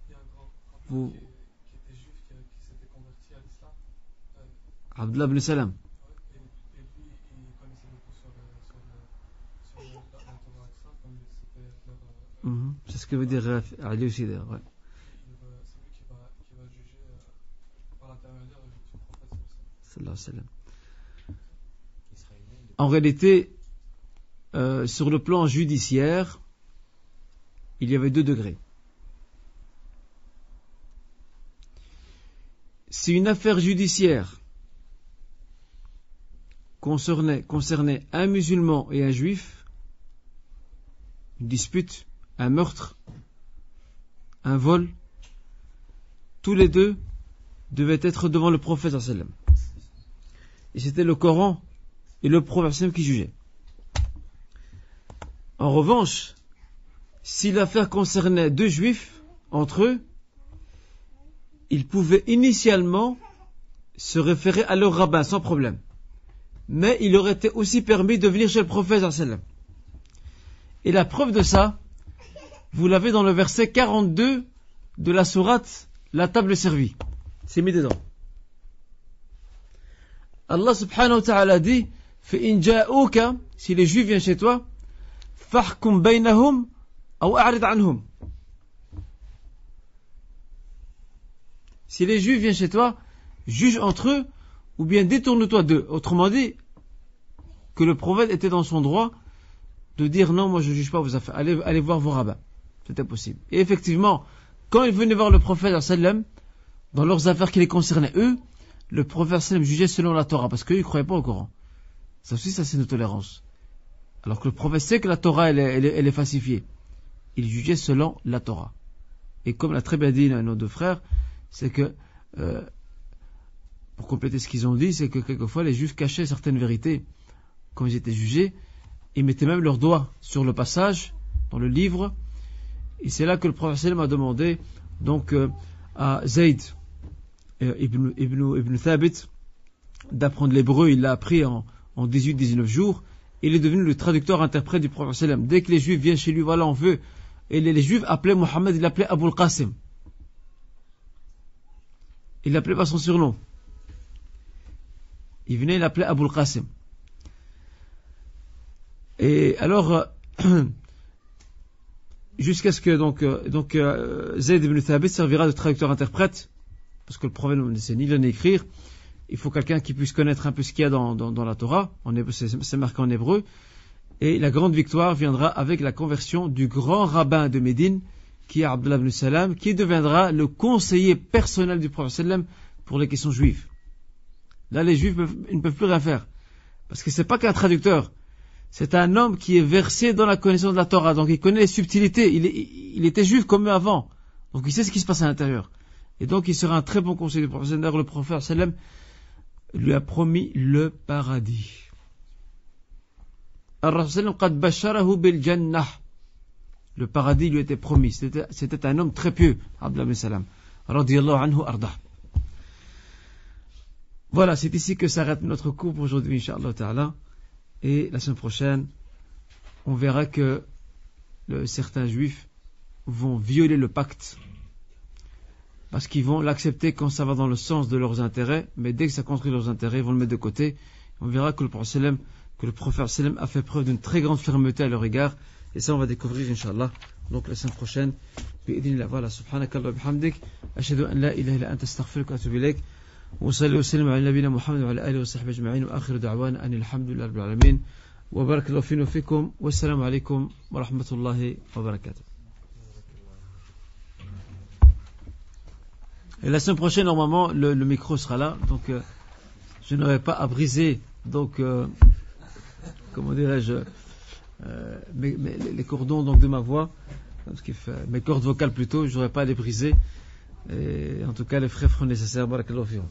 B: Il y a un grand
A: Vous...
B: qui était juif, qui s'était converti à l'islam.
A: Abdullah ibn Salam.
B: Et lui, il connaissait beaucoup sur la Torah et ça, comme c'était leur...
A: C'est ce que veut dire Ali aussi d'ailleurs. Ouais.
B: C'est lui qui va juger par l'intermédiaire du prophète
A: Sallallahu alayhi wa sallam. En réalité, sur le plan judiciaire, il y avait 2 degrés. Si une affaire judiciaire concernait un musulman et un juif, une dispute, un meurtre, un vol, tous les deux devaient être devant le prophète sallallahu alayhi wa sallam. Et c'était le Coran et le prophète sallallahu alayhi wa sallam qui jugeaient. En revanche, si l'affaire concernait 2 juifs entre eux, ils pouvaient initialement se référer à leur rabbin sans problème. Mais il leur était aussi permis de venir chez le prophète sallallahu alayhi wa sallam. Et la preuve de ça, vous l'avez dans le verset 42 de la sourate La table servie. C'est mis dedans. Allah subhanahu wa ta'ala dit فَإِنْ جَاءُوكَ, si les juifs viennent chez toi, فَحْكُمْ بَيْنَهُمْ أَوْ أَعْرِضْ عَنْهُمْ, Si les juifs viennent chez toi, juge entre eux, ou bien détourne-toi d'eux. Autrement dit, que le prophète était dans son droit de dire non, moi je ne juge pas vos affaires, allez voir vos rabbins. C'était possible. Et effectivement, quand ils venaient voir le prophète sallam, dans leurs affaires qui les concernaient eux, le prophète sallam jugeait selon la Torah, parce qu'eux ils ne croyaient pas au Coran. Ça aussi, ça c'est une tolérance. Alors que le prophète sait que la Torah elle est falsifiée. Il jugeait selon la Torah. Et comme l'a très bien dit nos deux frères, c'est que, pour compléter ce qu'ils ont dit, c'est que quelquefois les juifs cachaient certaines vérités. Quand ils étaient jugés, ils mettaient même leurs doigts sur le passage, dans le livre. Et c'est là que le prophète sallam a demandé donc à Zayd ibn Thabit d'apprendre l'hébreu. Il l'a appris en 18-19 jours. Il est devenu le traducteur-interprète du prophète sallam. Dès que les juifs viennent chez lui, voilà, on veut. Et les juifs appelaient Mohammed, il l'appelait Abul Qasim. Il l'appelait pas son surnom. Il venait, il l'appelait Abul Qasim. Et alors, jusqu'à ce que Zayd ibn Thabit servira de traducteur-interprète, parce que le prophète ne sait ni lire ni écrire, il faut quelqu'un qui puisse connaître un peu ce qu'il y a dans la Torah, c'est marqué en hébreu, et la grande victoire viendra avec la conversion du grand rabbin de Médine, qui est Abdullah ibn Salam, qui deviendra le conseiller personnel du prophète sallam pour les questions juives. Là, les juifs ils ne peuvent plus rien faire, parce que c'est pas qu'un traducteur. C'est un homme qui est versé dans la connaissance de la Torah, donc il connaît les subtilités, il était juif comme eux avant, donc il sait ce qui se passe à l'intérieur. Et donc il sera un très bon conseiller du prophète. D'ailleurs, le prophète sallam lui a promis le paradis. Le paradis lui était promis. C'était un homme très pieux, Abdullah ibn Salam. Radiyallahu anhu ardah. Voilà, c'est ici que s'arrête notre cours pour aujourd'hui, Inch'Allah Ta'ala. Et la semaine prochaine, on verra que certains juifs vont violer le pacte. Parce qu'ils vont l'accepter quand ça va dans le sens de leurs intérêts, mais dès que ça construit leurs intérêts, ils vont le mettre de côté. On verra que le prophète sallam a fait preuve d'une très grande fermeté à leur égard. Et ça, on va découvrir, Inch'Allah, donc la semaine prochaine. Voilà, subhanakallah bihamdik, ashhadu an la ilaha illa anta astaghfiruka wa atubu ilayk. وصلى وسلم على نبينا محمد وعلى آله وصحبه أجمعين وآخر دعوانا أن الحمد لله رب العالمين وبارك الله فينا وفيكم والسلام عليكم ورحمة الله وبركاته. Et la semaine prochaine, normalement, le micro sera là, donc je n'aurai pas à briser, donc comment dirais-je, les cordons donc de ma voix, mes cordes vocales plutôt, je n'aurai pas à les briser. Et en tout cas, les frères feront nécessaire. Barakallahu fikum.